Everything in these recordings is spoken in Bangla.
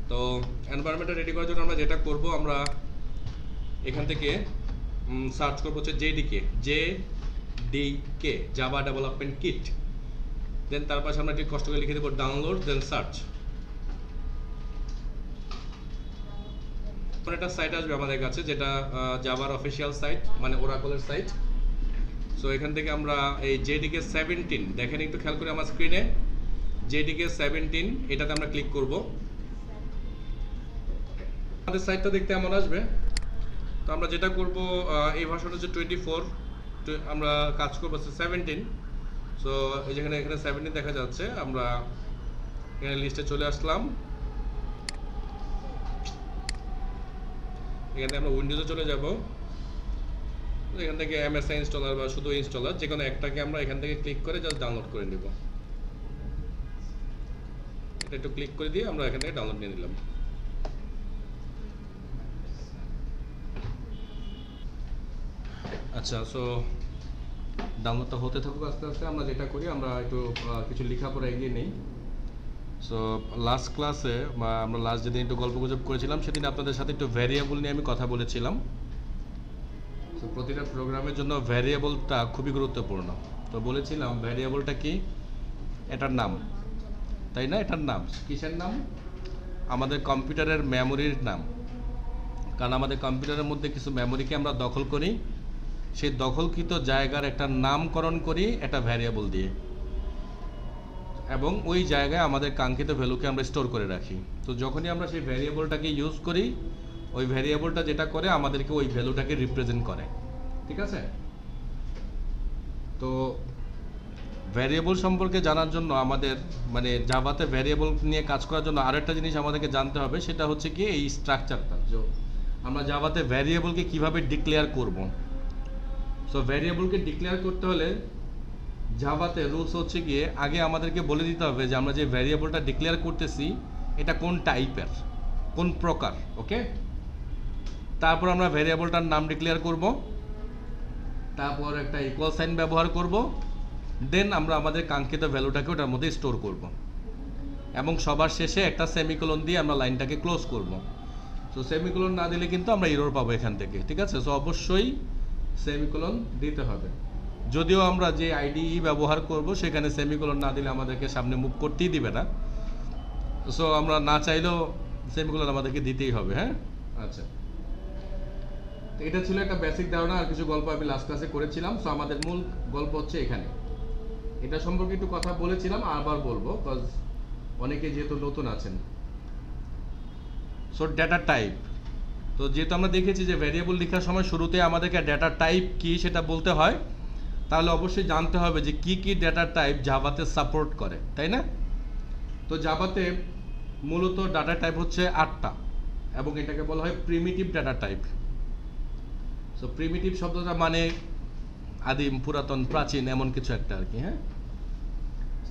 তো এনভায়রনমেন্টটা রেডি করার জন্য আমরা যেটা করব, আমরা এখান থেকে সার্চ করবো হচ্ছে JDK জাভা ডেভেলপমেন্ট কিট। দেন তার পাশে আমরা একটু কষ্ট করে লিখে দেবো ডাউনলোড, দেন সার্চ। একটা সাইট আসবে আমাদের কাছে, যেটা জাভার অফিসিয়াল সাইট, মানে ওরাকলের সাইট। সো এখান থেকে আমরা এই JDK 17, দেখেন একটু খেয়াল করে আমার স্ক্রিনে, JDK 17 এটাতে আমরা ক্লিক করব। আমাদের সাইটটা দেখতে এমন আসবে। তো আমরা যেটা করব, এই ভার্সন হচ্ছে 24, আমরা কাজ করবো 17। সো এই যেখানে এখানে 17 দেখা যাচ্ছে, আমরা এখানে লিস্টে চলে আসলাম। এখানে আমরা উইন্ডোজে চলে যাব। এখান থেকে MSI ইনস্টলার বা শুধু ইনস্টলার, যে কোনো একটাকে আমরা এখান থেকে ক্লিক করে জাস্ট ডাউনলোড করে নেব। এটা একটু ক্লিক করে দিয়ে আমরা এখান থেকে ডাউনলোড নিয়ে নিলাম। আচ্ছা, সো ডাউনলোডটা হতে থাকুক আস্তে আস্তে। আমরা যেটা করি, আমরা একটু কিছু লেখাপড়া এগিয়ে নেই। সো লাস্ট ক্লাসে বা আমরা লাস্ট যেদিন একটু গল্পগুজব করেছিলাম, সেদিন আপনাদের সাথে একটু ভ্যারিয়েবল নিয়ে আমি কথা বলেছিলাম। সো প্রতিটা প্রোগ্রামের জন্য ভ্যারিয়েবলটা খুবই গুরুত্বপূর্ণ। তো বলেছিলাম ভ্যারিয়েবলটা কি, এটার নাম, তাই না? এটার নাম কিসের নাম? আমাদের কম্পিউটারের মেমোরির নাম। কারণ আমাদের কম্পিউটারের মধ্যে কিছু মেমোরিকে আমরা দখল করি, সেই দখলকৃত জায়গার একটা নামকরণ করি একটা ভ্যারিয়েবল দিয়ে, এবং ওই জায়গায় আমাদের কাঙ্ক্ষিত ভ্যালুকে আমরা স্টোর করে রাখি। তো যখনই আমরা সেই ভ্যারিয়েবলটাকে ইউজ করি, ওই ভ্যারিয়েবলটা যেটা করে আমাদেরকে ওই ভ্যালুটাকে রিপ্রেজেন্ট করে। ঠিক আছে? তো ভ্যারিয়েবল সম্পর্কে জানার জন্য আমাদের, মানে জাভাতে ভ্যারিয়েবল নিয়ে কাজ করার জন্য আরেকটা জিনিস আমাদেরকে জানতে হবে, সেটা হচ্ছে কি এই স্ট্রাকচারটা। আমরা জাভাতে ভ্যারিয়েবলকে কিভাবে ডিক্লেয়ার করব। সো ভ্যারিয়েবলকে ডিক্লেয়ার করতে হলে জাভাতে রুলস হচ্ছে গিয়ে, আগে আমাদেরকে বলে দিতে হবে যে আমরা যে ভ্যারিয়েবলটা ডিক্লেয়ার করতেছি এটা কোন টাইপের, কোন প্রকার। ওকে, তারপর আমরা ভ্যারিয়েবলটার নাম ডিক্লেয়ার করব, তারপর একটা ইকুয়াল সাইন ব্যবহার করব, দেন আমরা আমাদের কাঙ্ক্ষিত ভ্যালুটাকে ওটার মধ্যে স্টোর করব, এবং সবার শেষে একটা সেমিকোলন দিয়ে আমরা লাইনটাকে ক্লোজ করব। সো সেমিকোলন না দিলে কিন্তু আমরা এরর পাবো এখান থেকে। ঠিক আছে? সো অবশ্যই সেমিকোলন দিতে হবে। যদিও আমরা যে আইডিই ব্যবহার করব সেখানে সেমিকোলন না দিলে আমাদেরকে সামনে মুভ করতেই দিবে না। সো আমরা না চাইলেও সেমিকোলন আমাদেরকে দিতেই হবে। হ্যাঁ, আচ্ছা, এটা ছিল একটা বেসিক ধারণা। আর কিছু গল্প আমি লাস্ট ক্লাসে করেছিলাম। সো আমাদের মূল গল্প হচ্ছে এখানে। এটা সম্পর্কে একটু কথা বলেছিলাম, আবার বলবো, বিকজ অনেকে যেহেতু নতুন আছেন। সো ডেটা টাইপ, তো যেহেতু আমরা দেখেছি যে ভ্যারিয়েবল লেখার সময় শুরুতে আমাদেরকে ডেটা টাইপ কি সেটা বলতে হয়, তাহলে অবশ্যই জানতে হবে যে কি কি ডেটা টাইপ জাভাতে সাপোর্ট করে, তাই না? তো জাভাতে মূলত ডাটা টাইপ হচ্ছে 8টা, এবং এটাকে বলা হয় primitive data type. So primitive শব্দটা মানে আদিম, পুরাতন, প্রাচীন, এমন কিছু একটা আর কি। হ্যাঁ,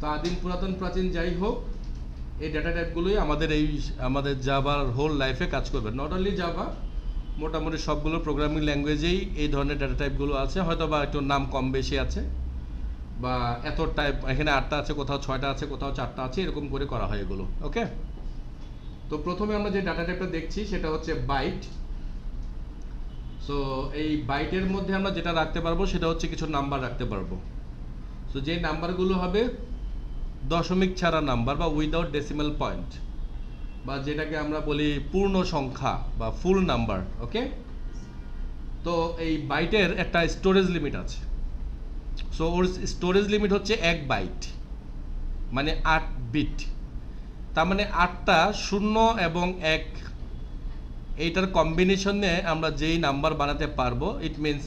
তো আদিম, পুরাতন, প্রাচীন যাই হোক, এই ডাটা টাইপগুলোই আমাদের জাভার হোল লাইফে কাজ করবে। নট অনলি জাভা, মোটামুটি সবগুলো প্রোগ্রামিং ল্যাঙ্গুয়েজেই এই ধরনের ডাটা টাইপগুলো আছে। হয়তো বা একটু নাম কম বেশি আছে, বা এত টাইপ, এখানে 8টা আছে, কোথাও 6টা আছে, কোথাও 4টা আছে, এরকম করে করা হয় এগুলো। ওকে, তো প্রথমে আমরা যে ডাটা টাইপটা দেখছি সেটা হচ্ছে বাইট। সো এই বাইটের মধ্যে আমরা যেটা রাখতে পারবো সেটা হচ্ছে কিছু নাম্বার রাখতে পারবো। সো যে নাম্বারগুলো হবে দশমিক ছাড়া নাম্বার বা উইদাউট ডেসিমাল পয়েন্ট, বা যেটাকে আমরা বলি পূর্ণ সংখ্যা বা ফুল নাম্বার। ওকে, তো এই বাইটের একটা স্টোরেজ লিমিট আছে। সো ওর স্টোরেজ লিমিট হচ্ছে 1 বাইট, মানে 8 বিট। তার মানে 8টা 0 এবং 1, এইটার কম্বিনেশনে আমরা যেই নাম্বার বানাতে পারবো। ইট মিনস,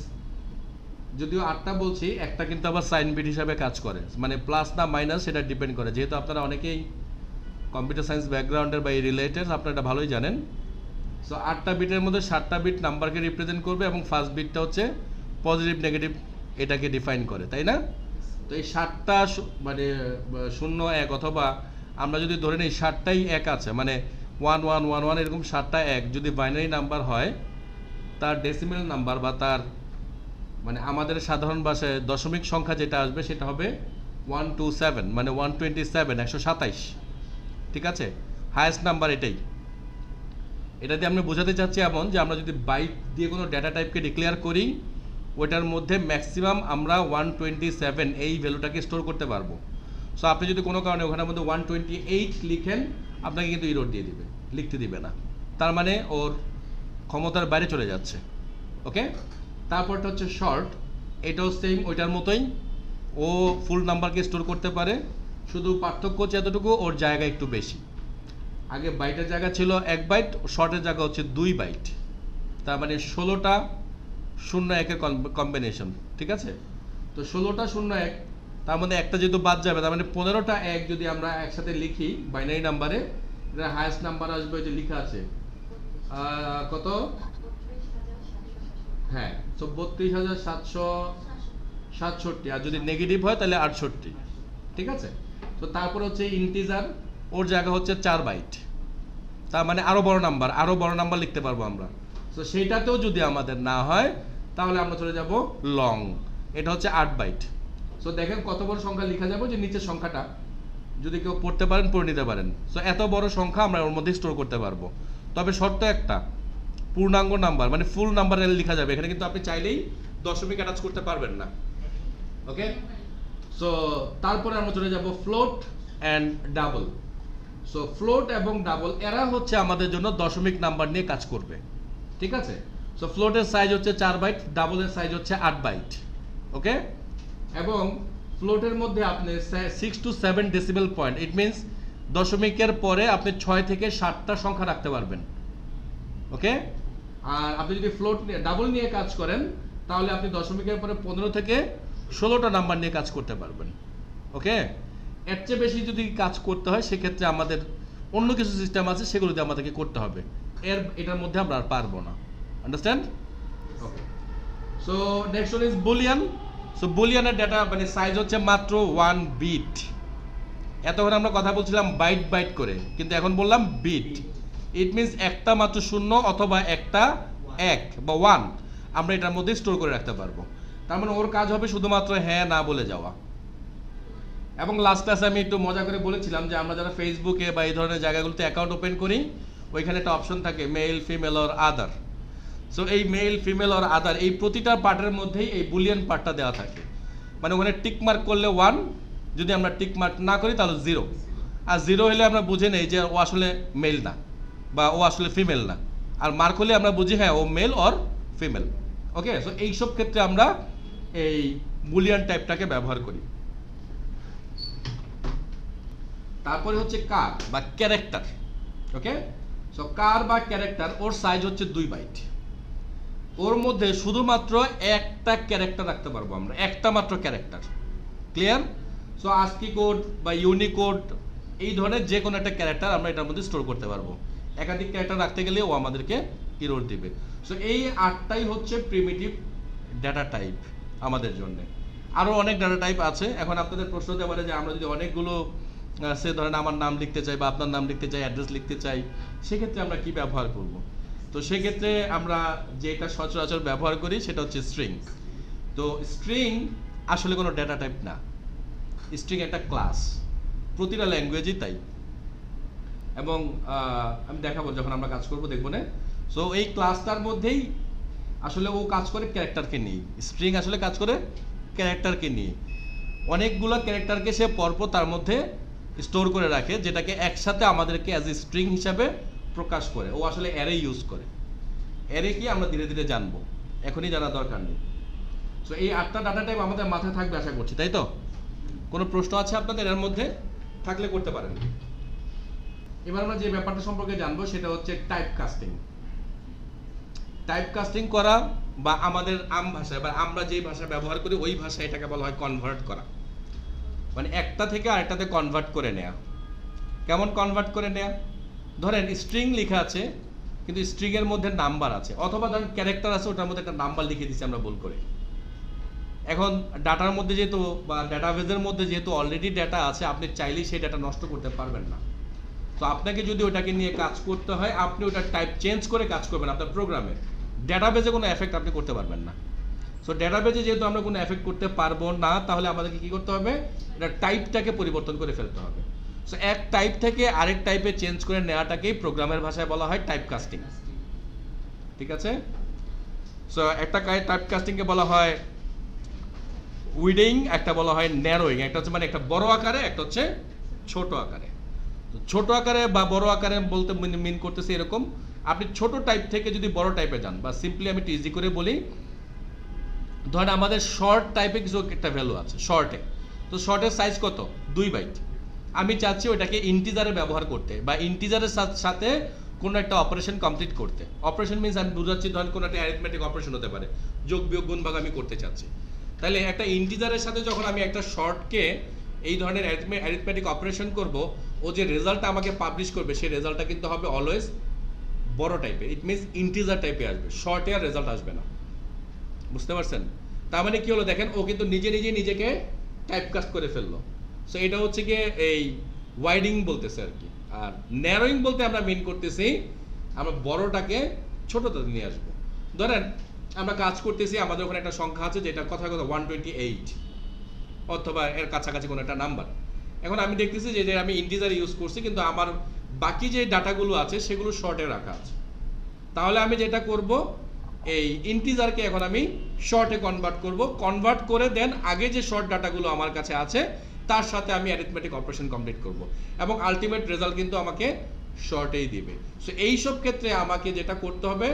যদিও 8টা বলছি, একটা কিন্তু আবার সাইন বিট হিসাবে কাজ করে, মানে প্লাস না মাইনাস সেটা ডিপেন্ড করে। যেহেতু আপনারা অনেকেই কম্পিউটার সায়েন্স ব্যাকগ্রাউন্ডের বা এই রিলেটেড, আপনারা এটা ভালোই জানেন। সো 8টা বিটের মধ্যে 7টা বিট নাম্বারকে রিপ্রেজেন্ট করবে, এবং ফার্স্ট বিটটা হচ্ছে পজিটিভ নেগেটিভ এটাকে ডিফাইন করে, তাই না? তো এই 7টা মানে 0 1, অথবা আমরা যদি ধরে নিই 7টাই 1 আছে, মানে 1 1 1 1, এরকম 7টা 1 যদি বাইনারি নাম্বার হয়, তার ডেসিমেল নাম্বার বা তার মানে আমাদের সাধারণ ভাষায় দশমিক সংখ্যা যেটা আসবে সেটা হবে 127, মানে 127, 127। ঠিক আছে? হায়েস্ট নাম্বার এটাই। এটা দিয়ে আমরা বোঝাতে চাচ্ছি এমন যে আমরা যদি বাইট দিয়ে কোনো ডেটা টাইপকে ডিক্লেয়ার করি, ওইটার মধ্যে ম্যাক্সিমাম আমরা 127 এই ভ্যালুটাকে স্টোর করতে পারবো। সো আপনি যদি কোনো কারণে ওখানের মধ্যে 128 লিখেন, আপনাকে কিন্তু ইরর দিয়ে দিবে, লিখতে দিবে না। তার মানে ওর ক্ষমতার বাইরে চলে যাচ্ছে। ওকে, তারপরটা হচ্ছে শর্ট। এটাও সেম ওইটার মতোই, ও ফুল নাম্বারকে স্টোর করতে পারে, শুধু পার্থক্য হচ্ছে এতটুকু, ওর জায়গা একটু বেশি। আগে বাইটের জায়গা ছিল 1 বাইট, শর্টের জায়গা হচ্ছে 2 বাইট। তার মানে 16টা 0-1-এর কম্বিনেশন, ঠিক আছে? তো 16টা 0-1, তার মধ্যে একটা যেহেতু বাদ যাবে, তার মানে 15টা 1 যদি আমরা একসাথে লিখি বাইনারি নাম্বারে, এটা হায়েস্ট নাম্বার আসবে, যে লেখা আছে কত, হ্যাঁ, 32,767, আর যদি নেগেটিভ হয় তাহলে 68, ঠিক আছে? তো তারপর হচ্ছে ইন্টিজার, ওর জায়গা হচ্ছে 4 বাইট, তার মানে আরো বড় নাম্বার লিখতে পারবো আমরা। তো সেইটাতেও যদি আমাদের না হয়, তাহলে আমরা চলে যাব লং, এটা হচ্ছে 8 বাইট। সো দেখেন কত বড় সংখ্যা লেখা যাবে, যে নিচের সংখ্যাটা যদি কেউ পড়তে পারেন পড়ে নিতে পারেন। সো এত বড় সংখ্যা আমরা ওর মধ্যে স্টোর করতে পারবো। তবে শর্ত একটা, পূর্ণাঙ্গ নাম্বার মানে ফুল নাম্বার লেখা যাবে এখানে, কিন্তু আপনি চাইলেই দশমিক অ্যাটাচ করতে পারবেন না। ওকে, সো তারপরে আমরা চলে যাব float and double. So float এবং ডাবল এরা হচ্ছে আমাদের জন্য দশমিক নাম্বার নিয়ে কাজ করবে, ঠিক আছে? সো ফ্লোটের সাইজ হচ্ছে 4 বাইট, ডাবলের সাইজ হচ্ছে 8 বাইট। ওকে, এবং ফ্লোটের মধ্যে আপনি 6 to 7 decibel point, it means দশমিকের পরে আপনি 6 থেকে 7টা সংখ্যা রাখতে পারবেন। ওকে, আর আপনি যদি ফ্লোট নিয়ে ডাবল নিয়ে কাজ করেন, তাহলে আপনি দশমিকের পরে 15 থেকে 16টা নাম্বার নিয়ে কাজ করতে পারবেন। ওকে, এর চেয়ে বেশি যদি কাজ করতে হয়, সেক্ষেত্রে আমাদের অন্য কিছু সিস্টেম আছে, সেগুলো দিয়ে আমাদেরকে করতে হবে। এটার মধ্যে আমরা আর পারবো না। Understand? Okay, so next one is Boolean. সো বুলিয়ানের ডেটা মানে সাইজ হচ্ছে মাত্র 1 বিট। এতক্ষণ আমরা কথা বলছিলাম বাইট বাইট করে, কিন্তু এখন বললাম বিট। ইট মিনস একটা মাত্র 0 অথবা একটা 1 বা 1 আমরা এটার মধ্যে স্টোর করে রাখতে পারবো। তার মানে ওর কাজ হবে শুধুমাত্র হ্যাঁ না বলে যাওয়া। এবং লাস্ট ক্লাসে আমি একটু মজা করে বলেছিলাম যে আমরা যারা ফেসবুকে বা এই ধরনের জায়গাগুলোতে অ্যাকাউন্ট ওপেন করি, ওইখানে একটা অপশন থাকে male, female or other. So এই মেল, ফিমেল অর আদার এই প্রতিটা পার্টের মধ্যেই এই বুলিয়ান পার্টটা দেওয়া থাকে। মানে ওখানে টিক মার্ক করলে 1, যদি আমরা টিক মার্ক না করি তাহলে 0, আর 0 হলে আমরা বুঝে নেই যে ও আসলে মেল না বা ও আসলে ফিমেল না, আর মার্ক হলে আমরা বুঝি হ্যাঁ ও male or female. Okay, so এইসব ক্ষেত্রে আমরা এই বুলিয়ান টাইপটাকে ব্যবহার করি। তারপরে হচ্ছে কার বা ক্যারেক্টার। ওকে, সো কার বা ক্যারেক্টার, ওর সাইজ হচ্ছে 2 বাইট। ওর মধ্যে শুধুমাত্র একটা ক্যারেক্টার রাখতে পারবো আমরা, একটা মাত্র character. Clear? So ASCII code বা ইউনিকোড এই ধরনের যে কোনো একটা ক্যারেক্টার আমরা এটার মধ্যে স্টোর করতে পারবো। একাধিক ক্যারেক্টার রাখতে গেলে ও আমাদেরকে ইরর দিবে। সো এই 8টাই হচ্ছে প্রিমিটিভ ডেটা টাইপ আমাদের জন্য। আরও অনেক ডেটা টাইপ আছে। এখন আপনাদের প্রশ্ন হতে পারে যে আমরা যদি অনেকগুলো সে ধরেন আমার নাম লিখতে চাই বা আপনার নাম লিখতে চাই, অ্যাড্রেস লিখতে চাই, সেক্ষেত্রে আমরা কি ব্যবহার করব? তো সেক্ষেত্রে আমরা যেটা সচরাচর ব্যবহার করি সেটা হচ্ছে স্ট্রিং। তো স্ট্রিং আসলে কোনো ডেটা টাইপ না, স্ট্রিং একটা ক্লাস, প্রতিটা ল্যাঙ্গুয়েজই তাই। এবং আমি দেখাবো যখন আমরা কাজ করব, দেখবো না। সো এই ক্লাসটার মধ্যেই আসলে ও কাজ করে ক্যারেক্টারকে নিয়ে। স্ট্রিং আসলে কাজ করে ক্যারেক্টারকে নিয়ে, অনেকগুলো ক্যারেক্টারকে সে পরপর তার মধ্যে স্টোর করে রাখে, যেটাকে একসাথে আমাদেরকে অ্যাজ এ স্ট্রিং হিসাবে প্রকাশ করে। ও আসলে অ্যারে ইউজ করে। অ্যারে কি আমরা ধীরে ধীরে জানবো, এখনই জানার দরকার নেই। সো এই 8টা ডাটা টাইপ আমাদের মাথায় থাকবে আশা করছি, তাই তো? কোনো প্রশ্ন আছে আপনাদের এর মধ্যে? থাকলে করতে পারেন। এবার আমরা যে ব্যাপারটা সম্পর্কে জানবো সেটা হচ্ছে টাইপ কাস্টিং। টাইপ কাস্টিং করা বা আমাদের ভাষায় বা আমরা যে ভাষা ব্যবহার করি ওই ভাষায় এটাকে বলা হয় কনভার্ট করা। মানে একটা থেকে আরেকটাতে কনভার্ট করে নেয়া। কেমন কনভার্ট করে নেয়া? ধরেন স্ট্রিং লেখা আছে কিন্তু স্ট্রিং এর মধ্যে নাম্বার আছে, অথবা ধরেন ক্যারেক্টার আছে ওটার মধ্যে একটা নাম্বার লিখে দিচ্ছি আমরা ভুল করে। এখন ডাটার মধ্যে যেহেতু বা ডাটাবেজের মধ্যে যেহেতু অলরেডি ডাটা আছে, আপনি চাইলেই সেই ডাটা নষ্ট করতে পারবেন না। তো আপনাকে যদি ওটাকে নিয়ে কাজ করতে হয়, আপনি ওটা টাইপ চেঞ্জ করে কাজ করবেন আপনার প্রোগ্রামে। ডাটাবেজে কোনো এফেক্ট আপনি করতে পারবেন না। সো ডাটাবেজে যেহেতু আমরা কোনো এফেক্ট করতে পারবো না, তাহলে আমাদেরকে কী করতে হবে? এটা টাইপটাকে পরিবর্তন করে ফেলতে হবে। সো এক টাইপ থেকে আরেক টাইপে চেঞ্জ করে নেওয়াটাকেই প্রোগ্রামের ভাষায় বলা হয় টাইপ কাস্টিং। ঠিক আছে, সো একটা টাইপ কাস্টিংকে বলা হয় উইডিং, একটা বলা হয় ন্যারোয়িং। একটা হচ্ছে মানে একটা বড় আকারে, একটা হচ্ছে ছোট আকারে। তো ছোট আকারে বা বড় আকারে বলতে মিন করতেছে এরকম, আপনি ছোট টাইপ থেকে যদি বড় টাইপে যান, বা সিম্পলি আমি ইজি করে বলি, ধরেন আমাদের শর্ট টাইপে কিছু একটা ভ্যালু আছে শর্টে, তো শর্টের সাইজ কত 2 বাইট, আমি চাচ্ছি ওটাকে ইন্টিজারে ব্যবহার করতে বা ইন্টিজারের সাথে কোনো একটা অপারেশন কমপ্লিট করতে। অপারেশন মিনস আমি বুঝাচ্ছি, ধরেন কোনো একটা অ্যারিথমেটিক অপারেশন হতে পারে, যোগ বিয়োগ গুণ ভাগ আমি করতে চাচ্ছি। তাহলে একটা ইন্টিজারের সাথে যখন আমি একটা শর্টকে এই ধরনের অ্যারিথমেটিক অপারেশন করব, ও যে রেজাল্টটা আমাকে পাবলিশ করবে সেই রেজাল্টটা কিন্তু হবে অলওয়েজ বড় টাইপের। ইট মিনস ইন্টিজার টাইপে আসবে, শর্টে আর রেজাল্ট আসবে না। বুঝতে পারছেন? তার মানে কি হলো দেখেন, ও কিন্তু নিজেকে টাইপকাস্ট করে ফেললো। সো এটা হচ্ছে গিয়ে এই ওয়াইডিং বলতেছে আর কি। আর ন্যারোয়িং বলতে আমরা মিন করতেছি আমরা বড়টাকে ছোটতে নিয়ে আসবো। ধরেন আমরা কাজ করতেছি, আমাদের ওখানে একটা সংখ্যা আছে যেটা কথা 128 অথবা এর কাছাকাছি কোনো একটা নাম্বার। এখন আমি দেখতেছি যে আমি ইন্টিজার ইউজ করছি, কিন্তু আমার বাকি যে ডাটাগুলো আছে সেগুলো শর্টে রাখা আছে। তাহলে আমি যেটা করব, এই ইন্টিজারকে এখন আমি শর্টে কনভার্ট করে দেন আগে যে শর্ট ডাটাগুলো আমার কাছে আছে তার সাথে আমি অ্যারিথমেটিক অপারেশন কমপ্লিট করব, এবং আলটিমেট রেজাল্ট কিন্তু আমাকে শর্টেই দিবে। সো এইসব ক্ষেত্রে আমাকে যেটা করতে হবে,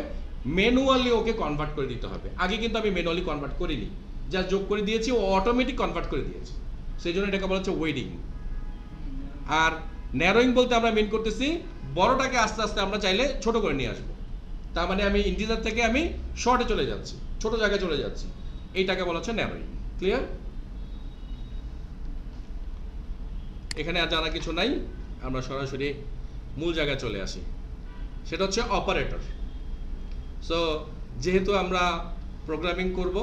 ম্যানুয়ালি ওকে কনভার্ট করে দিতে হবে। আগে কিন্তু আমি ম্যানুয়ালি কনভার্ট করিনি, যা যোগ করে দিয়েছি ও অটোমেটিক কনভার্ট করে দিয়েছে। সেই জন্য এটাকে বলা হচ্ছে ওয়েডিং। আর ন্যারোয়িং বলতে আমরা মিন করতেছি বড়টাকে আস্তে আস্তে আমরা চাইলে ছোট করে নিয়ে আসবো। তার মানে আমি ইন্টিজার থেকে আমি শর্টে চলে যাচ্ছি, ছোট জায়গায় চলে যাচ্ছি, এইটাকে বলা হচ্ছে ন্যারোয়িং। ক্লিয়ার? এখানে আর জানা কিছু নাই, আমরা সরাসরি মূল জায়গায় চলে আসি, সেটা হচ্ছে অপারেটর। সো যেহেতু আমরা প্রোগ্রামিং করব,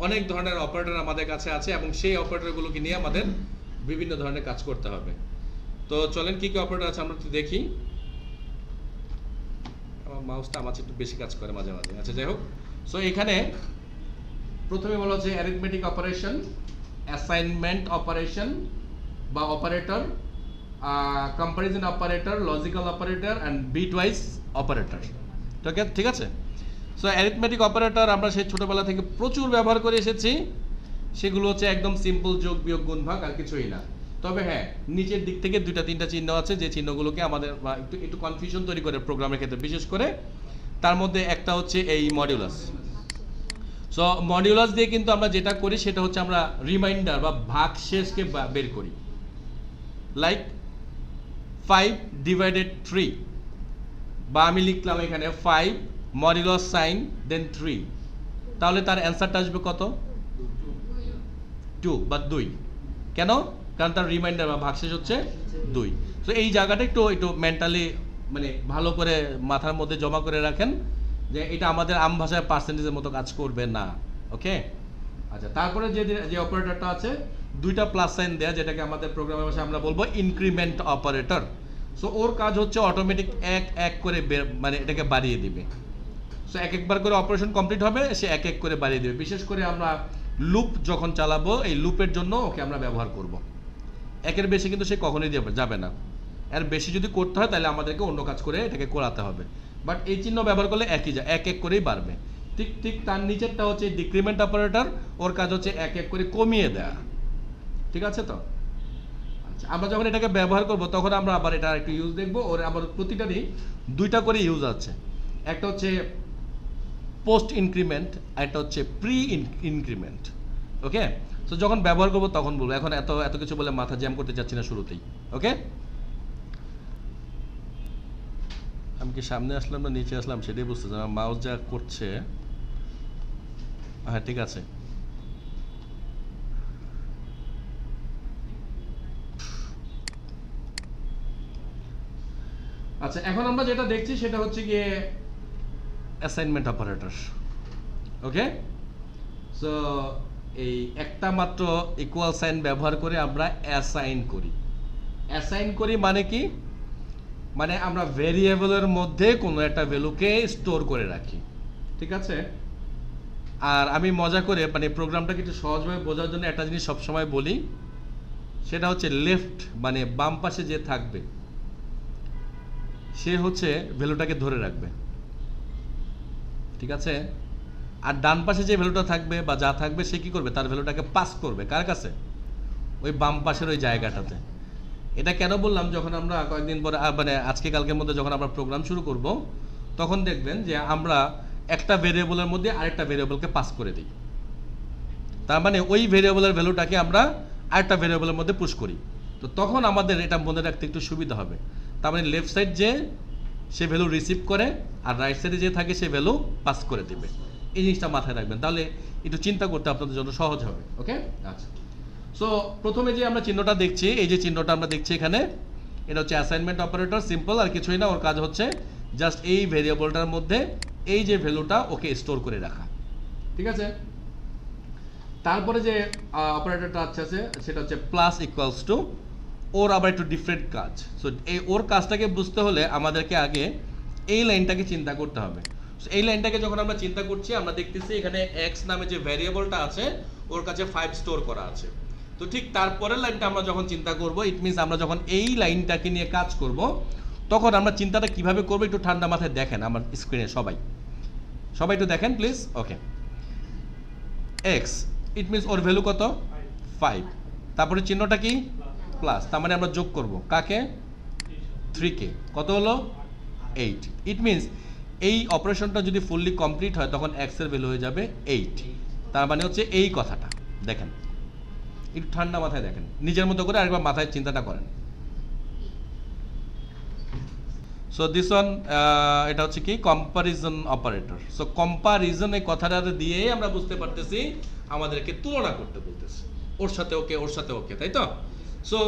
অনেক ধরনের অপারেটর আমাদের কাছে আছে এবং সেই অপারেটরগুলোকে নিয়ে আমাদের বিভিন্ন ধরনের কাজ করতে হবে। তো চলেন কি কি অপারেটর আছে আমরা একটু দেখি। আমার মাউসটা আমার একটু বেশি কাজ করে মাঝে মাঝে। আচ্ছা, যাই হোক, সো এখানে প্রথমে বলা হচ্ছে অ্যারিথমেটিক অপারেশন, অ্যাসাইনমেন্ট অপারেশন বা operator, comparison operator, logical operator and bitwise operator. ঠিক আছে? সো অ্যারিথমেটিক অপারেটর আমরা সেই ছোটোবেলা থেকে প্রচুর ব্যবহার করে এসেছি। সেগুলো হচ্ছে একদম সিম্পল যোগ বিয়োগ গুণ ভাগ, আর কিছুই না। তবে হ্যাঁ, নিচের দিক থেকে 2-3টা চিহ্ন আছে, যে চিহ্নগুলোকে আমাদের একটু কনফিউশন তৈরি করে প্রোগ্রামের ক্ষেত্রে, বিশেষ করে তার মধ্যে একটা হচ্ছে এই মডিউলাস। সো মডিউলাস দিয়ে কিন্তু আমরা যেটা করি সেটা হচ্ছে আমরা রিমাইন্ডার বা ভাগশেষকে বের করি। লাইক 5/3, বা আমি লিখলাম এখানে 5 মডিউলাস সাইন দেন 3, তাহলে তার অ্যান্সারটা আসবে কত? 2 বা 2। কেন? কারণ তার রিমাইন্ডার বা ভাগশেষ হচ্ছে 2। তো এই জায়গাটা একটু মেন্টালি মানে ভালো করে মাথার মধ্যে জমা করে রাখেন যে এটা আমাদের আম ভাষায় পার্সেন্টেজের মতো কাজ করবে না। ওকে, আচ্ছা, তারপরে যে অপারেটরটা আছে 2টা প্লাস সাইন দেয়া, যেটাকে আমাদের প্রোগ্রামের ভাষায় আমরা বলবো ইনক্রিমেন্ট অপারেটর। সো ওর কাজ হচ্ছে অটোমেটিক এক এক করে মানে এটাকে বাড়িয়ে দিবে। সো একবার করে অপারেশন কমপ্লিট হবে, সে এক এক করে বাড়িয়ে দেবে। বিশেষ করে আমরা লুপ যখন চালাবো, এই লুপের জন্য ওকে আমরা ব্যবহার করব। একের বেশি কিন্তু সে কখনোই যাবে না। এর বেশি যদি করতে হয় তাহলে আমাদেরকে অন্য কাজ করে এটাকে করাতে হবে। বাট এই চিহ্ন ব্যবহার করলে এক এক করেই বাড়বে। ঠিক তার নিচেরটা হচ্ছে ডিক্রিমেন্ট অপারেটর, ওর কাজ হচ্ছে এক এক করে কমিয়ে দেয়া। ঠিক আছে? তো আচ্ছা, আমরা যখন এটাকে ব্যবহার করব তখন আমরা আবার এটা একটু ইউজ দেখবো। ওর আবার প্রতিটারই 2টা করে ইউজ আছে। একটা হচ্ছে পোস্ট ইনক্রিমেন্ট, একটা হচ্ছে প্রি ইনক্রিমেন্ট। ওকে, সো যখন ব্যবহার করবো তখন বলবো, এখন এত কিছু বলে মাথা জ্যাম করতে যাচ্ছি না শুরুতেই। ওকে, আমি কি সামনে আসলাম না নিচে আসলাম সেটাই বুঝতেছি না, মাউস যা করছে। হ্যাঁ, ঠিক আছে। আচ্ছা, এখন আমরা যেটা দেখছি সেটা হচ্ছে গিয়ে অ্যাসাইনমেন্ট অপারেটর। ওকে, সো এই একটা মাত্র ইকুয়াল সাইন ব্যবহার করে আমরা অ্যাসাইন করি মানে কি? মানে আমরা ভেরিয়েবলের মধ্যে কোনো একটা ভ্যালুকে স্টোর করে রাখি। ঠিক আছে? আর আমি মজা করে মানে প্রোগ্রামটাকে একটু সহজভাবে বোঝার জন্য একটা জিনিস সবসময় বলি, সেটা হচ্ছে লেফট, মানে বাম পাশে যে থাকবে সে হচ্ছে ভ্যালুটাকে ধরে রাখবে, ঠিক আছে? আর ডান পাশে যে ভ্যালুটা থাকবে বা যা থাকবে সে কি করবে, তার ভ্যালুটাকে পাস করবে কার কাছে, ওই বাম পাশের ওই জায়গাটাতে। এটা কেন বললাম, যখন আমরা কয়েকদিন পরে মানে আজকে কালকের মধ্যে যখন আমরা প্রোগ্রাম শুরু করব, তখন দেখবেন যে আমরা একটা ভেরিয়েবলের মধ্যে আরেকটা ভেরিয়েবলকে পাস করে দিই। তার মানে ওই ভেরিয়েবলের ভ্যালুটাকে আমরা আরেকটা ভেরিয়েবলের মধ্যে পুশ করি। তো তখন আমাদের এটা মনে রাখতে একটু সুবিধা হবে। তার মানে লেফট সাইড যে সে ভ্যালু রিসিভ করে, আর রাইট সাইডে যে থাকে সে ভ্যালু পাস করে দেবে। এই জিনিসটা মাথায় রাখবেন, তাহলে একটু চিন্তা করতে আপনাদের জন্য সহজ হবে। ওকে, আচ্ছা। সো প্রথমে যে আমরা চিহ্নটা দেখছি, এই যে চিহ্নটা আমরা দেখছি এখানে, এটা হচ্ছে অ্যাসাইনমেন্ট অপারেটর, সিম্পল, আর কিছুই না। ওর কাজ হচ্ছে জাস্ট এই ভেরিয়েবলটার মধ্যে এই যে ভ্যালুটা ওকে স্টোর করে রাখা, ঠিক আছে? তারপরে যে অপারেটরটা আছে সেটা হচ্ছে প্লাস ইকুয়ালস টু, ওর আবার একটু ডিফারেন্ট কাজ। সো এই ওর কাজটাকে বুঝতে হলে আমাদেরকে আগে এই লাইনটাকে চিন্তা করতে হবে। সো এই লাইনটাকে যখন আমরা চিন্তা করছি, আমরা দেখতেছি এখানে এক্স নামে যে ভ্যারিয়েবলটা আছে ওর কাছে 5 স্টোর করা আছে। তো ঠিক তারপরের লাইনটা আমরা যখন চিন্তা করব, ইট মিনস আমরা যখন এই লাইনটাকে নিয়ে কাজ করব, তখন আমরা চিন্তাটা কিভাবে করবো একটু ঠান্ডা মাথায় দেখেন আমার স্ক্রিনে। সবাই একটু দেখেন please. Okay, x, it means or value কত, 5। তারপরে চিহ্নটা কি, প্লাস, তার মানে আমরা যোগ করব কাকে, 3কে, কত হলো 8। ইট মিনস এই অপারেশনটা যদি ফুললি কমপ্লিট হয় তখন এক্স এর ভ্যালু হয়ে যাবে 8। তার মানে হচ্ছে এই কথাটা দেখেন, একটু ঠান্ডা মাথায় দেখেন, নিজের মতো করে আরেকবার মাথায় চিন্তাটা করেন। সো দিস ওয়ান, এটা হচ্ছে কি, কম্পারিজন অপারেটর। সো কম্পারিজন এই কথাটা দিয়েই আমরা বুঝতে পারতেছি আমাদেরকে তুলনা করতে বলতেছে, ওর সাথে ওকে, ওর সাথে ওকে, তাই তো? সো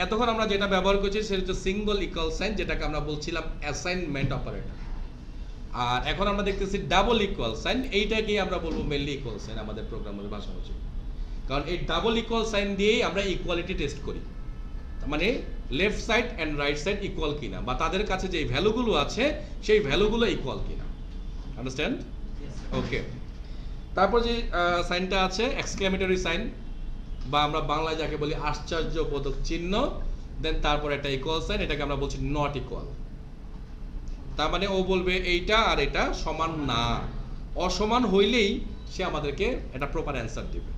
এতক্ষণ আমরা যেটা ব্যবহার করছি সেটা হচ্ছে সিঙ্গল ইকুয়াল সাইন, যেটাকে আমরা বলছিলাম অ্যাসাইনমেন্ট অপারেটর। আর এখন আমরা দেখতেছি ডাবল ইকুয়াল সাইন, এইটাকেই আমরা বলবো মেনলি ইকুয়াল সাইন আমাদের প্রোগ্রামের ভাষা হচ্ছে। কারণ এই ডাবল ইকুয়াল সাইন দিয়েই আমরা ইকুয়ালিটি টেস্ট করি, মানে left side and right side equal কিনা, বা তাদের কাছে যে ভ্যালুগুলো আছে সেই ভ্যালুগুলো ইকুয়াল কিনা। আন্ডারস্ট্যান্ড? ওকে। তারপর যে সাইনটা আছে এক্সক্লেমেটরি সাইন, বা আমরা বাংলায় যাকে বলি আশ্চর্যবোধক চিহ্ন, দেন তারপর একটা ইকুয়াল সাইন, এটাকে আমরা বলছি নট ইকুয়াল। তার মানে ও বলবে এইটা আর এটা সমান না, অসমান হইলেই সে আমাদেরকে একটা প্রপার অ্যান্সার দিবে।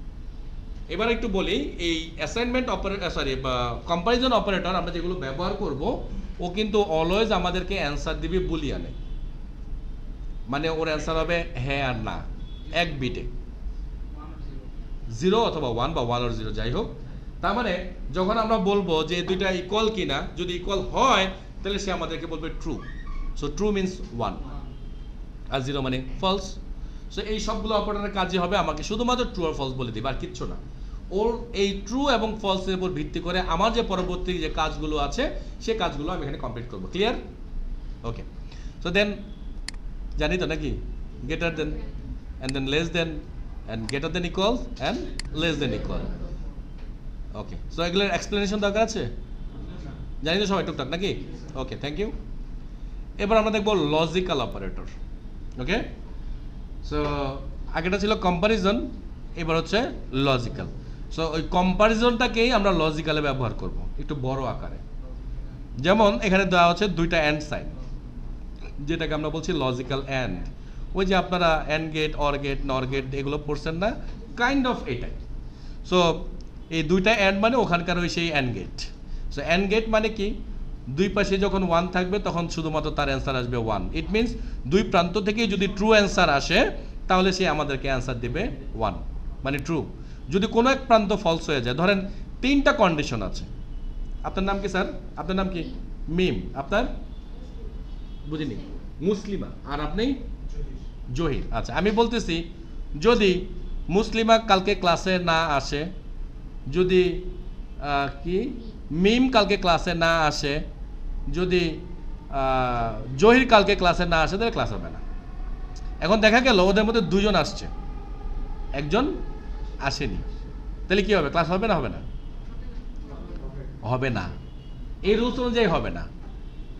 এবার একটু বলি, এই assignment operator, sorry, comparison operator আমরা যেগুলো ব্যবহার করব, ও কিন্তু অলওয়েজ আমাদেরকে অ্যান্সার দিবে বুলিয়ানে, মানে ওর অ্যান্সার হবে হ্যাঁ আর না, এক বিটে, 0 অথবা 1 বা 1 or 0 যাই হোক। তার মানে যখন আমরা বলবো যে দুইটা ইকুয়াল কিনা, যদি ইকুয়াল হয় তাহলে সে আমাদেরকে বলবে ট্রু। সো ট্রু মিনস 1 আর 0 মানে ফলস। সো এই সবগুলো অপারেটরের কাজই হবে আমাকে শুধুমাত্র ট্রু আর ফলস বলে দিবে, আর কিচ্ছু না। ওর এই ট্রু এবং ফলসের উপর ভিত্তি করে আমার যে পরবর্তী যে কাজগুলো আছে সে কাজগুলো আমি এখানে কমপ্লিট করবো। ক্লিয়ার? ওকে। সো দেন জানি তো নাকি, greater than and then less than and greater than equal and less than equal. Okay, so এগুলোর এক্সপ্লেনেশন দরকার আছে? জানি তো সবাই টুকটাক নাকি? ওকে, থ্যাংক ইউ। এবার আমরা দেখবো লজিক্যাল অপারেটর। ওকে, সো আগেটা ছিল কম্পারিজন, এবার হচ্ছে লজিক্যাল। সো ওই কম্পারিজনটাকেই আমরা লজিক্যালে ব্যবহার করব একটু বড় আকারে। যেমন এখানে দেওয়া হচ্ছে দুইটা অ্যান্ড সাইন, যেটাকে আমরা বলছি লজিক্যাল অ্যান্ড। ওই যে আপনারা অ্যান্ড গেট, অর গেট, নর গেট এগুলো পড়ছেন না, কাইন্ড অফ এটাই। সো এই দুইটা অ্যান্ড মানে ওখানকার ওই সেই and gate. So and gate মানে কি, দুই পাশে যখন 1 থাকবে তখন শুধুমাত্র তার অ্যান্সার আসবে 1। ইট মিনস দুই প্রান্ত থেকেই যদি ট্রু অ্যান্সার আসে তাহলে সে আমাদেরকে অ্যান্সার দেবে 1, মানে ট্রু। যদি কোনো এক প্রান্ত ফলস হয়ে যায়, ধরেন 3টা কন্ডিশন আছে। আপনার নাম কি স্যার? আপনার নাম কি? মিম। আপনার? বুঝিনি। মুসলিমা। আর আপনি? জহির। আচ্ছা, আমি বলতেছি যদি মুসলিমা কালকে ক্লাসে না আসে, যদি কি মিম কালকে ক্লাসে না আসে, যদি জহির কালকে ক্লাসে না আসে, তাহলে ক্লাস হবে না। এখন দেখা গেল ওদের মধ্যে দুজন আসছে, একজন আসেনি, তাহলে কি হবে? ক্লাস হবে না? হবে না? হবে না। এই রুলস অনুযায়ী হবে না।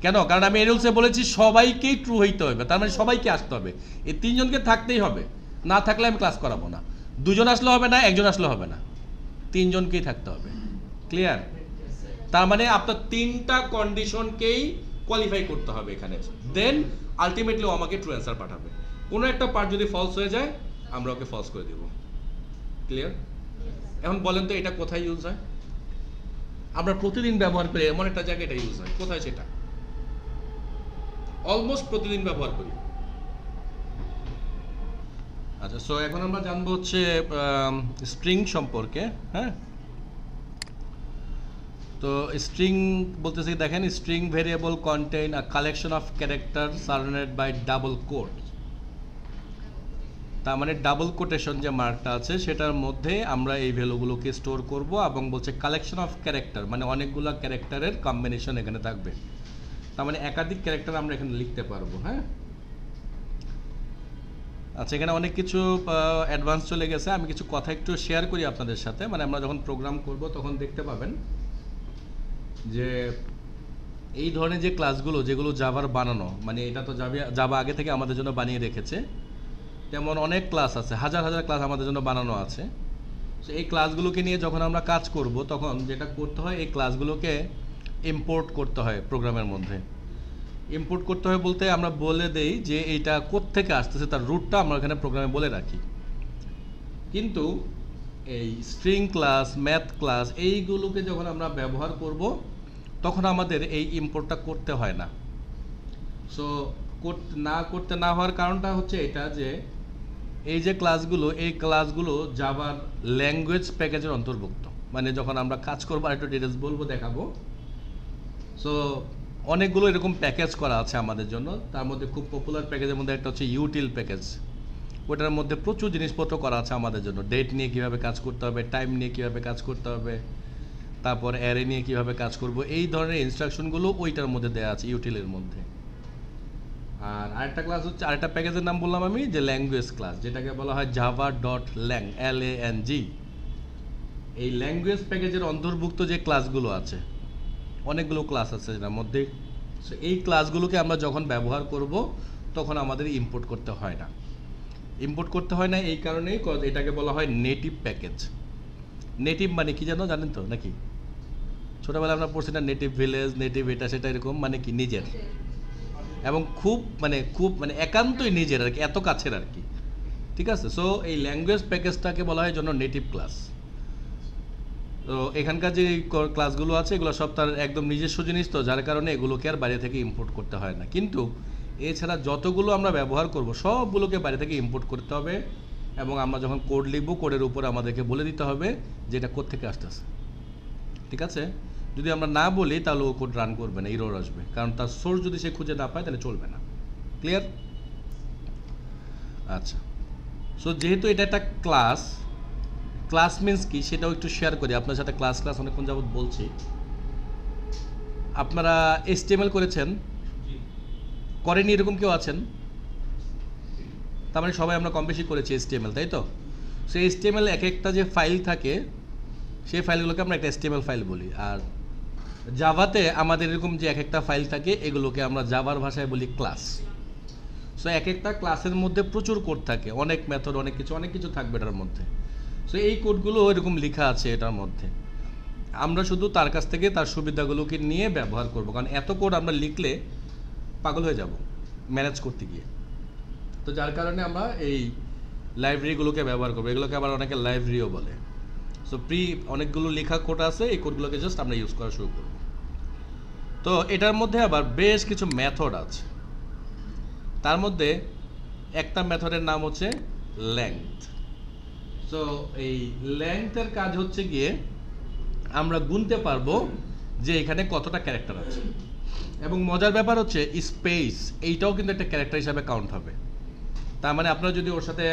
কেন? কারণ আমি এই রুলসে বলেছি সবাইকেই ট্রু হইতে হবে, তার মানে সবাইকে আসতে হবে। এই 3 জনকে থাকতেই হবে, না থাকলে আমি ক্লাস করাবো না। 2 জন আসলে হবে না, 1 জন আসলে হবে না, 3 জনকেই থাকতে হবে। ক্লিয়ার? তার মানে আপনার তিনটা কন্ডিশনকেই কোয়ালিফাই করতে হবে এখানে, দেন আলটিমেটলি ও আমাকে ট্রু অ্যান্সার পাঠাবে। কোনো একটা পার্ট যদি ফলস হয়ে যায় আমরা ওকে ফলস করে দেব। ক্লিয়ার? এখন বলেন তো এটা কোথায় ইউজ হয়? আমরা প্রতিদিন ব্যবহার করি এমন একটা জায়গায় এটা ইউজ হয়, কোথায় সেটা? অলমোস্ট প্রতিদিন ব্যবহার করি। আচ্ছা, সো এখন আমরা জানবো হচ্ছে স্ট্রিং সম্পর্কে। হ্যাঁ, তো স্ট্রিং বলতেছি, দেখেন, string variable contain a collection of character surrounded by double quote. তার মানে ডাবল কোটেশন যে মার্কটা আছে সেটার মধ্যে আমরা এই ভ্যালুগুলোকে স্টোর করব, এবং বলছে কালেকশন অফ ক্যারেক্টার মানে অনেকগুলো ক্যারেক্টারের কম্বিনেশন এখানে থাকবে। তার মানে একাধিক ক্যারেক্টার আমরা এখানে লিখতে পারবো। হ্যাঁ, আচ্ছা, এখানে অনেক কিছু অ্যাডভান্স চলে গেছে, আমি কিছু কথা একটু শেয়ার করি আপনাদের সাথে। মানে আমরা যখন প্রোগ্রাম করব তখন দেখতে পাবেন যে এই ধরনের যে ক্লাসগুলো যেগুলো জাভার বানানো, মানে এটা তো জাভা আগে থেকে আমাদের জন্য বানিয়ে রেখেছে, তেমন অনেক ক্লাস আছে, হাজার হাজার ক্লাস আমাদের জন্য বানানো আছে। তো এই ক্লাসগুলোকে নিয়ে যখন আমরা কাজ করব তখন যেটা করতে হয়, এই ক্লাসগুলোকে ইম্পোর্ট করতে হয় প্রোগ্রামের মধ্যে। ইম্পোর্ট করতে হয় বলতে আমরা বলে দেই যে এইটা কোত্থেকে আসতেছে, তার রুটটা আমরা এখানে প্রোগ্রামে বলে রাখি। কিন্তু এই স্ট্রিং ক্লাস, ম্যাথ ক্লাস এইগুলোকে যখন আমরা ব্যবহার করব তখন আমাদের এই ইম্পোর্টটা করতে হয় না। সো করতে না হওয়ার কারণটা হচ্ছে এটা যে এই যে ক্লাসগুলো, এই ক্লাসগুলো জাভার ল্যাঙ্গুয়েজ প্যাকেজের অন্তর্ভুক্ত। মানে যখন আমরা কাজ করবো আর একটু ডিটেলস বলবো, দেখাবো। সো অনেকগুলো এরকম প্যাকেজ করা আছে আমাদের জন্য। তার মধ্যে খুব পপুলার প্যাকেজের মধ্যে একটা হচ্ছে ইউটিল প্যাকেজ। ওটার মধ্যে প্রচুর জিনিসপত্র করা আছে আমাদের জন্য। ডেট নিয়ে কীভাবে কাজ করতে হবে, টাইম নিয়ে কীভাবে কাজ করতে হবে, তারপর অ্যারে নিয়ে কীভাবে কাজ করব, এই ধরনের ইনস্ট্রাকশনগুলো ওইটার মধ্যে দেওয়া আছে ইউটিলের মধ্যে। আর আরেকটা ক্লাস হচ্ছে, আরেকটা প্যাকেজের নাম বললাম আমি, যে ল্যাঙ্গুয়েজ ক্লাস, যেটাকে বলা হয় java.lang, LANG। এই ল্যাঙ্গুয়েজ প্যাকেজের অন্তর্ভুক্ত যে ক্লাসগুলো আছে, অনেকগুলো ক্লাস আছে এটার মধ্যে। সো এই ক্লাসগুলোকে আমরা যখন ব্যবহার করব তখন আমাদের ইম্পোর্ট করতে হয় না। ইম্পোর্ট করতে হয় না এই কারণেই, এটাকে বলা হয় নেটিভ প্যাকেজ। নেটিভ মানে কি জানেন তো নাকি? ছোটোবেলায় আমরা পড়ছি না, নেটিভ ভিলেজ, নেটিভ এটা সেটা, এরকম মানে কি নিজের, এবং খুব মানে একান্তই নিজের আর কি, এত কাছের আর কি। ঠিক আছে? সো এই ল্যাঙ্গুয়েজ প্যাকেজটাকে বলা হয় জন্য নেটিভ ক্লাস। তো এখানকার যে ক্লাসগুলো আছে এগুলো সব তার একদম নিজস্ব জিনিস, তো যার কারণে এগুলোকে আর বাইরে থেকে ইম্পোর্ট করতে হয় না। কিন্তু এছাড়া যতগুলো আমরা ব্যবহার করব সবগুলোকে বাইরে থেকে ইম্পোর্ট করতে হবে, এবং আমরা যখন কোড লিখব কোডের উপর আমাদেরকে বলে দিতে হবে যে এটা কোড থেকে আসতেছে। ঠিক আছে? যদি আমরা না বলি তাহলে ও কোড রান করবে না, এরর আসবে, কারণ তার সোর্স যদি সে খুঁজে না পায় তাহলে চলবে না। ক্লিয়ার? আচ্ছা, সো যেহেতু এটা একটা ক্লাস, ক্লাস মিন্স কি সেটাও একটু শেয়ার করি আপনার সাথে। ক্লাস অনেকক্ষণ যাবত বলছি। আপনারা HTML করেছেন? করেনি এরকম কেউ আছেন? তার মানে সবাই আমরা কম বেশি করেছি HTML, তাই তো? সো HTML এক একটা যে ফাইল থাকে সেই ফাইলগুলোকে আমরা একটা HTML ফাইল বলি। আর জাভাতে আমাদের এরকম যে এক একটা ফাইল থাকে এগুলোকে আমরা জাভার ভাষায় বলি ক্লাস। সো এক একটা ক্লাসের মধ্যে প্রচুর কোড থাকে, অনেক মেথড, অনেক কিছু থাকবে এটার মধ্যে। সো এই কোডগুলো এরকম লেখা আছে এটার মধ্যে। আমরা শুধু তার কাছ থেকে তার সুবিধাগুলোকে নিয়ে ব্যবহার করব, কারণ এত কোড আমরা লিখলে পাগল হয়ে যাব ম্যানেজ করতে গিয়ে। তো যার কারণে আমরা এই লাইব্রেরিগুলোকে ব্যবহার করবো। এগুলোকে আবার অনেকে লাইব্রেরিও বলে। সো অনেকগুলো লেখা কোড আছে, এই কোডগুলোকে জাস্ট আমরা ইউজ করা শুরু করব। তো এটার মধ্যে আবার বেশ কিছু মেথড আছে। তার মধ্যে একটা মেথডের নাম হচ্ছে লেংথ। সো এই লেংথের কাজ হচ্ছে গিয়ে আমরা গুনতে পারবো যে এখানে কতটা ক্যারেক্টার আছে, এবং মজার ব্যাপার হচ্ছে স্পেস, এইটাও কিন্তু একটা ক্যারেক্টার হিসাবে কাউন্ট হবে। তার মানে আপনারা যদি ওর সাথে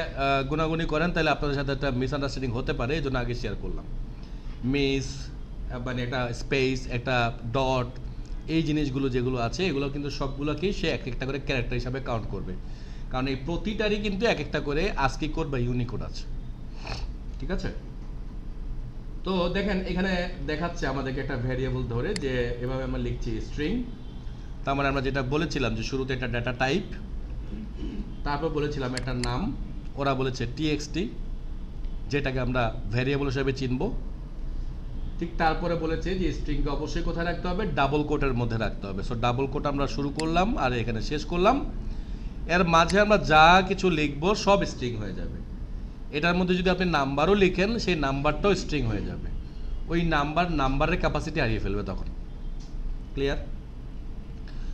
গুনাগুনি করেন তাহলে আপনাদের সাথে একটা মিসআন্ডারস্ট্যান্ডিং হতে পারে, এই জন্য আগে শেয়ার করলাম। মানে একটা স্পেস, একটা ডট, এই জিনিসগুলো যেগুলো আছে এগুলো কিন্তু সবগুলোকেই সে এক একটা করে ক্যারেক্টার হিসাবে কাউন্ট করবে, কারণ এই প্রতিটারই কিন্তু এক একটা করে আস্কি কোড বা ইউনিকোড আছে। ঠিক আছে? তো দেখেন এখানে দেখাচ্ছে আমাদেরকে একটা ভ্যারিয়েবল ধরে, যে এভাবে আমরা লিখছি স্ট্রিং। তার মানে আমরা যেটা বলেছিলাম যে শুরুতে একটা ডেটা টাইপ, তারপর বলেছিলাম একটা নাম, ওরা বলেছে txt, যেটাকে আমরা ভ্যারিয়েবল হিসেবে চিনব। ঠিক তারপরে বলেছে যে স্ট্রিংকে অবশ্যই কোথায় রাখতে হবে, ডাবল কোটের মধ্যে রাখতে হবে। সো ডাবল কোট আমরা শুরু করলাম আর এখানে শেষ করলাম। এর মাঝে আমরা যা কিছু লিখব সব স্ট্রিং হয়ে যাবে। এটার মধ্যে যদি আপনি নাম্বারও লিখেন সেই নাম্বারটাও স্ট্রিং হয়ে যাবে। ওই নাম্বারের ক্যাপাসিটি হারিয়ে ফেলবে তখন। ক্লিয়ার?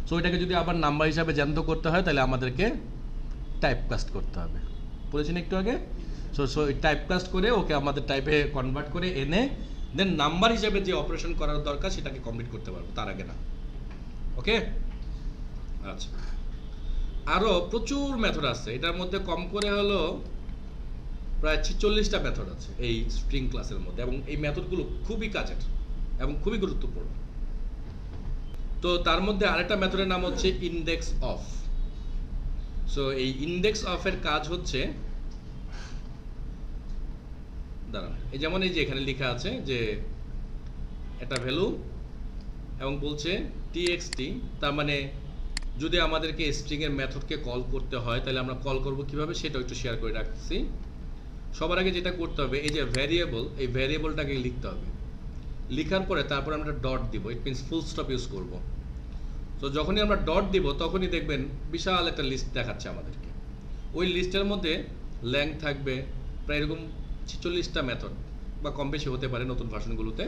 সো এটাকে যদি আবার নাম্বার হিসাবে জ্যান্ত করতে হয় তাহলে আমাদেরকে টাইপকাস্ট করতে হবে। বলেছেন একটু আগে। সো টাইপকাস্ট করে ওকে আমাদের টাইপে কনভার্ট করে এনে দেন নাম্বার হিসাবে যে অপারেশন করার দরকার সেটাকে কমপ্লিট করতে পারবো, তার আগে না। ওকে, আচ্ছা। আরও প্রচুর মেথড আছে, এটার মধ্যে কম করে হলো প্রায় 46টা মেথড আছে এই স্ট্রিং ক্লাসের মধ্যে, এবং এই মেথডগুলো খুবই কাজের এবং খুবই গুরুত্বপূর্ণ। তো তার মধ্যে আরেকটা মেথডের নাম হচ্ছে ইন্ডেক্স অফ। সো এই ইন্ডেক্স অফের কাজ হচ্ছে, দাঁড়ান, এই যেমন এই যে এখানে লেখা আছে যে একটা ভ্যালু এবং বলছে টিএক্সটি, তার মানে যদি আমাদেরকে স্ট্রিং এর মেথডকে কল করতে হয় তাহলে আমরা কল করব কিভাবে সেটাও একটু শেয়ার করে রাখছি। সবার আগে যেটা করতে হবে, এই যে ভ্যারিয়েবল, এই ভ্যারিয়েবলটাকে লিখতে হবে। লিখার পরে তারপর আমরা ডট দিব, it means full stop use করব। তো যখনই আমরা ডট দিব তখনই দেখবেন বিশাল একটা লিস্ট দেখাচ্ছে আমাদেরকে। ওই লিস্টের মধ্যে লেংথ থাকবে প্রায় এরকম 46টা মেথড, বা কম বেশি হতে পারে নতুন ভার্সনগুলোতে।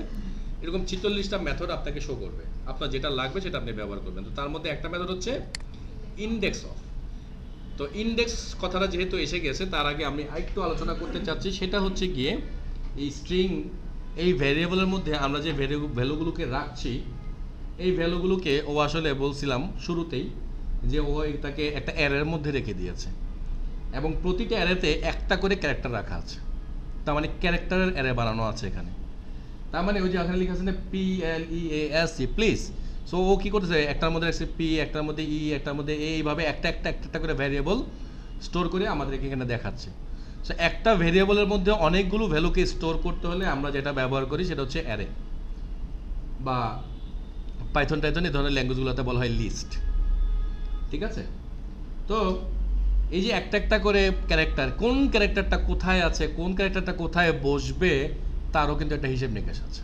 এরকম 46টা মেথড আপনাকে শো করবে, আপনার যেটা লাগবে সেটা আপনি ব্যবহার করবেন। তো তার মধ্যে একটা মেথড হচ্ছে ইন্ডেক্স অফ। তো ইন্ডেক্স কথাটা যেহেতু এসে গেছে, তার আগে আমি আরেকটু আলোচনা করতে চাচ্ছি, সেটা হচ্ছে গিয়ে এই স্ট্রিং, এই ভ্যারিয়েবলের মধ্যে আমরা যে ভ্যালুগুলোকে রাখছি, এই ভ্যালুগুলোকে ও আসলে বলছিলাম শুরুতেই যে ও এটাকে একটা অ্যারের মধ্যে রেখে দিয়েছে, এবং প্রতিটা অ্যারেতে একটা করে ক্যারেক্টার রাখা আছে। তার মানে ক্যারেক্টারের অ্যারে বানানো আছে এখানে। তার মানে ওই যে এখানে লেখা আছে না PLEASC, প্লিজ। সো ও কী করতেছে, একটার মধ্যে রাখছে পি, একটার মধ্যে ই, একটার মধ্যে এইভাবে একটা করে ভ্যারিয়েবল স্টোর করে আমাদেরকে এখানে দেখাচ্ছে। সো একটা ভ্যারিয়েবলের মধ্যে অনেকগুলো ভ্যালুকে স্টোর করতে হলে আমরা যেটা ব্যবহার করি সেটা হচ্ছে অ্যারে, বা পাইথন টাইথন এই ধরনের ল্যাঙ্গুয়েজগুলোতে বলা হয় লিস্ট। ঠিক আছে? তো এই যে একটা করে ক্যারেক্টার, কোন ক্যারেক্টারটা কোথায় আছে, কোন ক্যারেক্টারটা কোথায় বসবে, তারও কিন্তু একটা হিসেব নিকেশ আছে।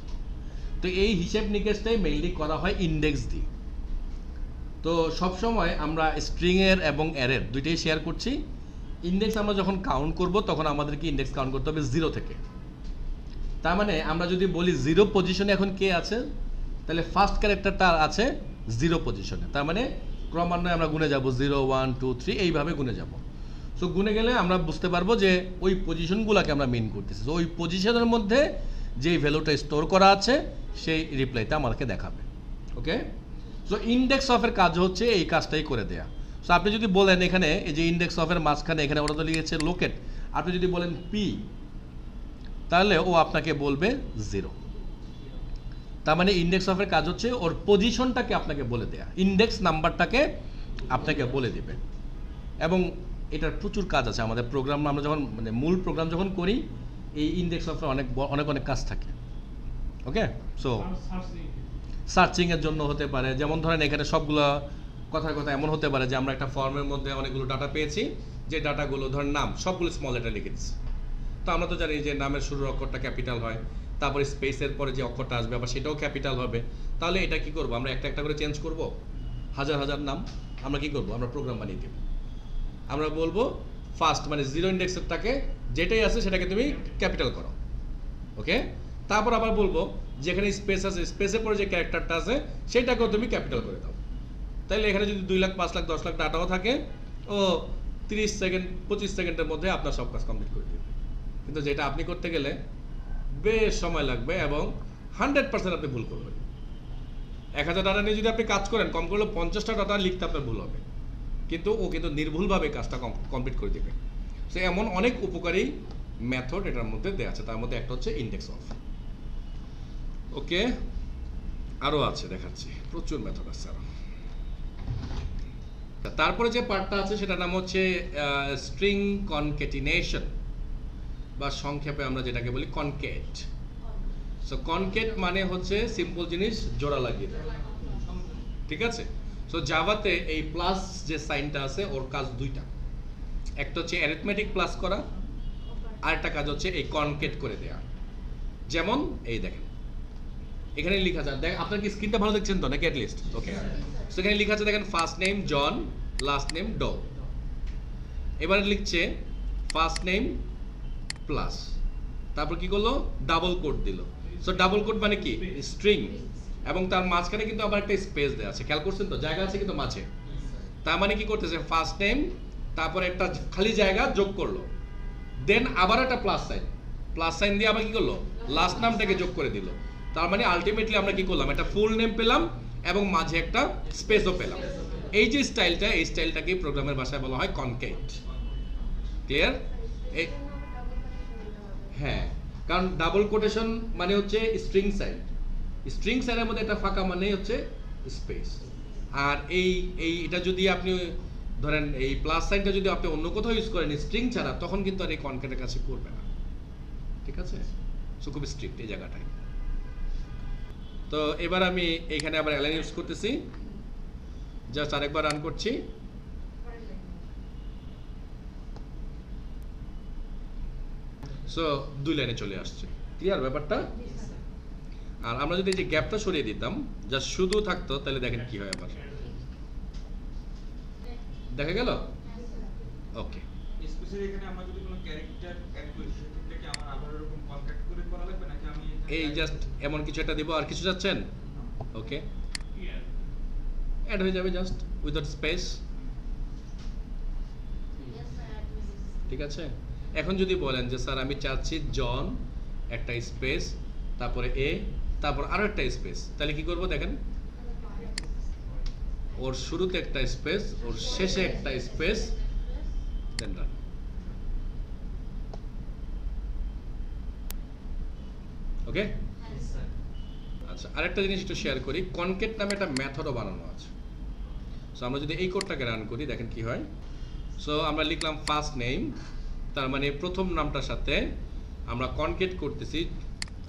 তো এই হিসেব নিকেশটাই মেইনলি করা হয় ইন্ডেক্স দিয়ে। তো সবসময় আমরা স্ট্রিংয়ের এবং অ্যারের দুইটাই শেয়ার করছি। ইন্ডেক্স আমরা যখন কাউন্ট করব তখন আমাদেরকে ইন্ডেক্স কাউন্ট করতে হবে 0 থেকে। তার মানে আমরা যদি বলি 0 পজিশনে এখন কে আছে, তাহলে ফার্স্ট ক্যারেক্টারটা আছে 0 পজিশনে। তার মানে ক্রমান্বয়ে আমরা গুনে যাব 0 1 2 3 এইভাবে গুনে যাব। সো গুনে গেলে আমরা বুঝতে পারবো যে ওই পজিশনগুলোকে আমরা মিন করতেছি। তো ওই পজিশনের মধ্যে যেই ভ্যালুটা স্টোর করা আছে সেই রিপ্লাইটা আমাদেরকে দেখাবে। ওকে? সো ইন্ডেক্স অফের কাজ হচ্ছে এই কাজটাই করে দেয়া। সো আপনি যদি বলেন এখানে এই যে ইন্ডেক্স অফের মাঝখানে এখানে ওরা তো লিখেছে লোকেট, আপনি যদি বলেন পি, তাহলে ও আপনাকে বলবে 0। তার মানে ইন্ডেক্স অফের কাজ হচ্ছে ওর পজিশনটাকে আপনাকে বলে দেয়া, ইন্ডেক্স নাম্বারটাকে আপনাকে বলে দিবে। এবং এটার প্রচুর কাজ আছে আমাদের প্রোগ্রাম, আমরা যখন মানে মূল প্রোগ্রাম যখন করি এই ইন্ডেক্স অফের অনেক কাজ থাকে। ওকে? সো সার্চিংয়ের জন্য হতে পারে, যেমন ধরেন এখানে সবগুলো কথার কথা এমন হতে পারে যে আমরা একটা ফর্মের মধ্যে অনেকগুলো ডাটা পেয়েছি, যে ডাটাগুলো ধরেন নাম সবগুলো স্মল লেটার লিখে দিচ্ছি। তো আমরা তো জানি যে নামের শুরুর অক্ষরটা ক্যাপিটাল হয়, তারপরে স্পেসের পরে যে অক্ষরটা আসবে আবার সেটাও ক্যাপিটাল হবে। তাহলে এটা কি করব, আমরা একটা করে চেঞ্জ করব, হাজার নাম আমরা কি করব, আমরা প্রোগ্রাম বানিয়ে দেব। আমরা বলবো ফার্স্ট মানে 0 ইন্ডেক্সেরটাকে যেটাই আছে সেটাকে তুমি ক্যাপিটাল করো। ওকে? তারপর আবার বলবো যেখানে স্পেস আছে স্পেসের পরে যে ক্যারেক্টারটা আছে সেটাকেও তুমি ক্যাপিটাল করে দাও। তাইলে এখানে যদি 2 লাখ 5 লাখ 10 লাখ ডাটাও থাকে, ও 30 সেকেন্ড 25 সেকেন্ডের মধ্যে আপনার সব কাজ কমপ্লিট করে দেবে। কিন্তু যেটা আপনি করতে গেলে বেশ সময় লাগবে এবং 100% আপনি ভুল করবেন। 1000 ডাটা নিয়ে যদি আপনি কাজ করেন, কম করলে 50টা ডাটা লিখতে আপনার ভুল হবে, কিন্তু ও কিন্তু নির্ভুলভাবে কাজটা কমপ্লিট করে দেবে। সো এমন অনেক উপকারী মেথড এটার মধ্যে দেওয়া আছে, তার মধ্যে একটা হচ্ছে ইন্ডেক্স অফ। ওকে? আরও আছে, দেখাচ্ছি, প্রচুর মেথড আছে আরও। তারপরে যে পার্টটা আছে সেটার নাম হচ্ছে স্ট্রিং কনকেটিনেশন, বা সংক্ষেপে আমরা যেটাকে বলি কনকেট। সো কনকেট মানে হচ্ছে সিম্পল জিনিস জোড়া লাগিয়ে দেওয়া। ঠিক আছে? সো জাভাতে এই প্লাস যে সাইনটা আছে ওর কাজ দুইটা, একটা হচ্ছে অ্যারিথমেটিক প্লাস করা, আর একটা কাজ হচ্ছে এই কনকেট করে দেয়া। যেমন এই দেখেন এখানে লেখা আছে, দেখ আপনার কি স্ক্রিনটা ভালো দেখছেন তো নাকি অ্যাটলিস্ট? ওকে, সো এখানে লেখা আছে দেখেন first name John, last name Doe. এবারে লিখছে ফার্স্ট নেম প্লাস, তারপর কি করলো ডাবল কোট দিল। সো ডাবল কোট মানে কি স্ট্রিং, এবং তার মাঝখানে কিন্তু আবার একটা স্পেস দেওয়া আছে, খেয়াল করছেন তো, জায়গা আছে কিন্তু মাঝে। তার মানে কি করতেছে ফার্স্ট নেম তারপর একটা খালি জায়গা যোগ করলো, দেন আবার একটা প্লাস সাইন দিয়ে আবার কি করলো লাস্ট নামটাকে যোগ করে দিল। তার মানে আলটিমেটলি আমরা কি করলাম একটা ফুল নেম পেলাম এবং মাঝে একটা স্পেসও পেলাম। এই যে স্টাইলটা, এই স্টাইলটাকে প্রোগ্রামের ভাষায় বলা হয় কনকেট। ক্লিয়ার? হ্যাঁ, কারণ ডাবল কোটেশন মানে হচ্ছে স্ট্রিং সাইন, স্ট্রিং সাইনের মধ্যে একটা ফাঁকা মানে হচ্ছে স্পেস। আর এটা যদি আপনি ধরেন এই প্লাস সাইনটা যদি আপনি অন্য কোথাও ইউজ করেন স্ট্রিং ছাড়া, তখন কিন্তু আর এই কনকেটের কাছে করবে না। ঠিক আছে? সো খুব স্ট্রিক্ট এই জায়গাটায়। তো এবার আমি এখানে আবার অ্যালাইন ইউজ করতেছি, জাস্ট আরেকবার রান করছি। সো 2 লাইনে চলে আসছে। ক্লিয়ার ব্যাপারটা? আর আমরা যদি এই যে গ্যাপটা সরিয়ে দিতাম, জাস্ট শুধু থাকতো, তাহলে দেখেন কি হয় আবার। দেখা গেল? ওকে, স্পেশালি এখানে আমরা যদি কোনো ক্যারেক্টার অ্যাড করি সেক্ষেত্রে কি আমার আবার এরকম কনট্যাক্ট করে করা লাগবে নাকি আমি এই জাস্ট এমন কিছু একটা দিব, আর কিছু যাচ্ছেন? ওকে, অ্যাড হয়ে যাবে জাস্ট উইদাউট স্পেস। ঠিক আছে? এখন যদি বলেন যে স্যার আমি চাচ্ছি জন একটা স্পেস, তারপরে এ, তারপর আরো একটা স্পেস, তাহলে কি করব দেখেন, ওর শুরুতে একটা স্পেস, ওর শেষে একটা স্পেস, দেন রান। ওকে, আচ্ছা আরেকটা জিনিস একটু শেয়ার করি, কনকেট নামে একটা মেথডও বানানো আছে। সো আমরা যদি এই কোডটাকে রান করি দেখেন কি হয়। সো আমরা লিখলাম ফার্স্ট নেম, তার মানে প্রথম নামটার সাথে আমরা কনকেট করতেছি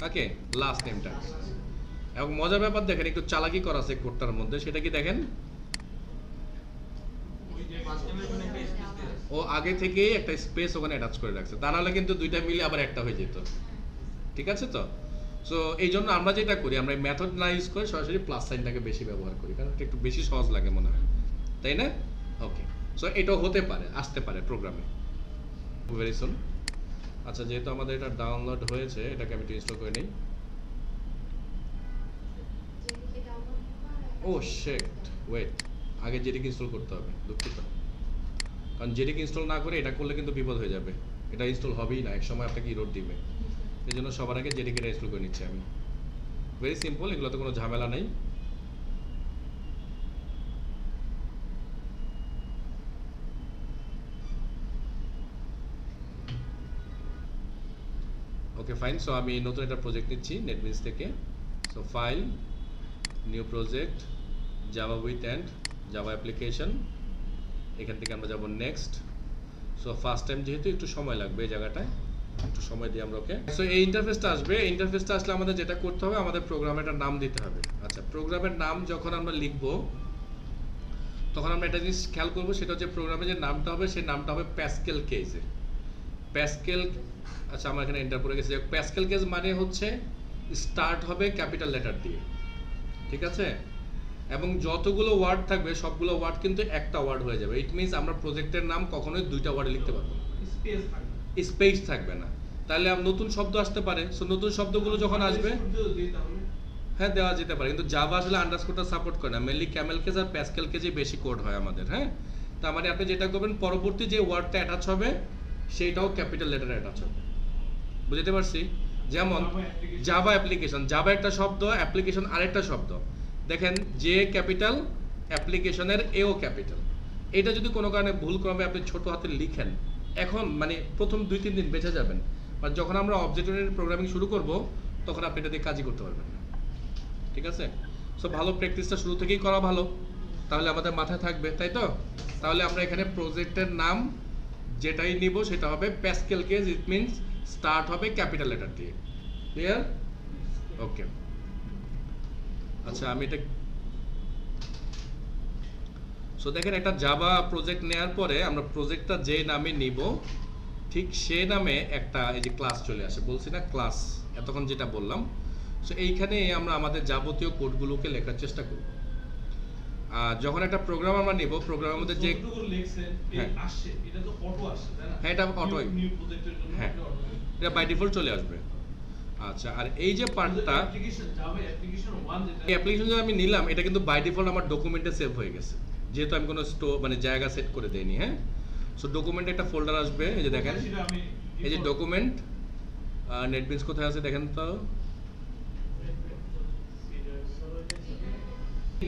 ওকে লাস্ট নেমটা। এবং মজার ব্যাপার দেখেন, একটু চালাকি করা আছে কোডটার মধ্যে, সেটা কি দেখেন, ওই যে ফার্স্ট টাইমের জন্য একটা স্পেস দেয়া আছে। ও আগে থেকেই একটা স্পেস ওখানে অ্যাটাচ করে রাখছে, তা নাহলে কিন্তু দুইটা মিলে আবার একটা হয়ে যেত। ঠিক আছে তো? সো এই জন্য আমরা যেটা করি, আমরা মেথড না ইউজ করে সরাসরি প্লাস সাইনটাকে বেশি ব্যবহার করি, কারণ এটা একটু বেশি সহজ লাগে মনে হয়, তাই না? ওকে, সো এটাও হতে পারে, আসতে পারে প্রোগ্রামে ভেরি সুন। আচ্ছা, যেহেতু আমাদের এটা ডাউনলোড হয়েছে, এটাকে আমি ইনস্টল করে নিই। ও শিট, ওয়েট, আগে জেডিকে ইনস্টল করতে হবে, দুঃখিত। কারণ জেডিকে ইনস্টল না করে এটা করলে কিন্তু বিপদ হয়ে যাবে, এটা ইনস্টল হবেই না, এক সময় আপনাকে ইরর দিবে। এই জন্য সবার আগে জেডিকে ইনস্টল করে নিচ্ছি আমি। ভেরি সিম্পল, এগুলোতে কোনো ঝামেলা নেই। ওকে ফাইন, সো আমি নতুন একটা প্রজেক্ট নিচ্ছি নেটবিনস থেকে। So file, new project, Java with and Java application, এখান থেকে আমরা যাব নেক্সট। সো ফার্স্ট টাইম যেহেতু একটু সময় লাগবে এই জায়গাটায়, একটু সময় দিই আমরা। ওকে, সো এই ইন্টারফেসটা আসবে, এই ইন্টারফেসটা আসলে আমাদের যেটা করতে হবে, আমাদের প্রোগ্রামের একটা নাম দিতে হবে। আচ্ছা, প্রোগ্রামের নাম যখন আমরা লিখব তখন আমরা একটা জিনিস খেয়াল করবো, সেটা হচ্ছে প্রোগ্রামের যে নামটা হবে সেই নামটা হবে প্যাসকেল কেজে। প্যাসকেল, আচ্ছা আমার এখানে এন্টার করে গেছে। প্যাসকেল কেজ মানে হচ্ছে স্টার্ট হবে ক্যাপিটাল লেটার দিয়ে, ঠিক আছে? এবং যতগুলো ওয়ার্ড থাকবে সবগুলো ওয়ার্ড কিন্তু একটা ওয়ার্ড হয়ে যাবে। ইট মিনস আমরা প্রজেক্টের নাম কখনোই দুইটা ওয়ার্ডে লিখতে পারবো না, স্পেস থাকবে, স্পেস থাকবে না। তাহলে নতুন শব্দ আসতে পারে, সো নতুন শব্দগুলো যখন আসবে, হ্যাঁ দেওয়া যেতে পারে, কিন্তু জাভা আসলে আন্ডারস্কোরটা সাপোর্ট করে না, মেনলি ক্যামেল কেজ আর প্যাসকেল কেজে বেশি কোড হয় আমাদের। হ্যাঁ, তার মানে আপনি যেটা করবেন, পরবর্তী যে ওয়ার্ডটা অ্যাটাচ হবে সেইটাও ক্যাপিটাল লেটারে অ্যাটাচ হবে। বুঝতে পারছি? যেমন জাভা অ্যাপ্লিকেশন, জাভা একটা শব্দ, অ্যাপ্লিকেশন আরেকটা শব্দ। দেখেন যে ক্যাপিটাল, অ্যাপ্লিকেশনের এও ক্যাপিটাল। এটা যদি কোনো কারণে ভুল ক্রমে আপনি ছোট হাতে লিখেন, এখন মানে প্রথম 2-3 দিন বেঁচে যাবেন, আর যখন আমরা অবজেক্ট ওরিয়েন্টেড প্রোগ্রামিং শুরু করব তখন আপনি এটা দিয়ে কাজই করতে পারবেন না। ঠিক আছে? সো ভালো প্র্যাকটিসটা শুরু থেকেই করা ভালো, তাহলে আমাদের মাথায় থাকবে, তাই তো? তাহলে আমরা এখানে প্রজেক্টের নাম যেটাই নিব সেটা হবে Pascal cage, it means start হবে ক্যাপিটাল লেটার দিয়ে। ক্লিয়ার? ওকে, আচ্ছা আমি এটা, সো দেখেন একটা জাভা প্রজেক্ট নেওয়ার পরে আমরা প্রজেক্টটা যে নামে নিব ঠিক সে নামে একটা এই যে ক্লাস চলে আসে, বলছি না ক্লাস, এতক্ষণ যেটা বললাম। সো এইখানে আমরা আমাদের যাবতীয় কোডগুলোকে লেখার চেষ্টা করব। আর যখন একটা প্রোগ্রাম আমরা নিব, প্রোগ্রামের মধ্যে যে যতটুকু লিখছেন এই হ্যাঁ। আসছে, এটা তো অটো আসছে, তাই না? হ্যাঁ, এটা auto ই। নিউ প্রজেক্টের জন্য হ্যাঁ, এটা auto। এটা বাই ডিফল্ট চলে আসবে। আচ্ছা, আর এই যে পার্টটা, অ্যাপ্লিকেশন জাভা অ্যাপ্লিকেশন 1 যেটা এই অ্যাপ্লিকেশন যে আমি নিলাম এটা কিন্তু বাই ডিফল্ট আমার ডকুমেন্টে সেভ হয়ে গেছে, যেহেতু আমি কোনো মানে জায়গা সেট করে দেইনি। হ্যাঁ, সো ডকুমেন্টে একটা ফোল্ডার আসবে, এই যে দেখেন, সেটা আমি এই যে ডকুমেন্ট, নেটবিনস কোথায় আছে দেখেন তো,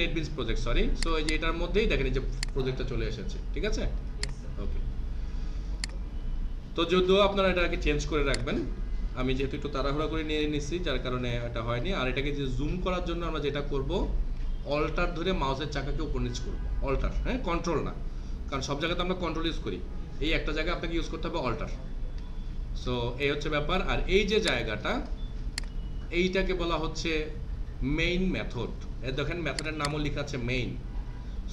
নেটবিনস প্রজেক্ট, সরি। সো এই যে এটার মধ্যেই দেখেন এই যে প্রজেক্টটা চলে এসেছে, ঠিক আছে? ওকে, তো যদিও আপনারা এটাকে চেঞ্জ করে রাখবেন, আমি যেহেতু একটু তাড়াহুড়া করে নিয়ে নিচ্ছি যার কারণে এটা হয়নি। আর এটাকে যে জুম করার জন্য আমরা যেটা করব, অল্টার ধরে মাউসের চাকাকে উপর নিচ করব, অল্টার, হ্যাঁ, কন্ট্রোল না, কারণ সব জায়গাতে আমরা কন্ট্রোল ইউজ করি, এই একটা জায়গায় আপনাকে ইউজ করতে হবে অল্টার। সো এই হচ্ছে ব্যাপার। আর এই যে জায়গাটা, এইটাকে বলা হচ্ছে মেইন মেথড। দেখেন মেথডের নামও লেখা আছে মেইন।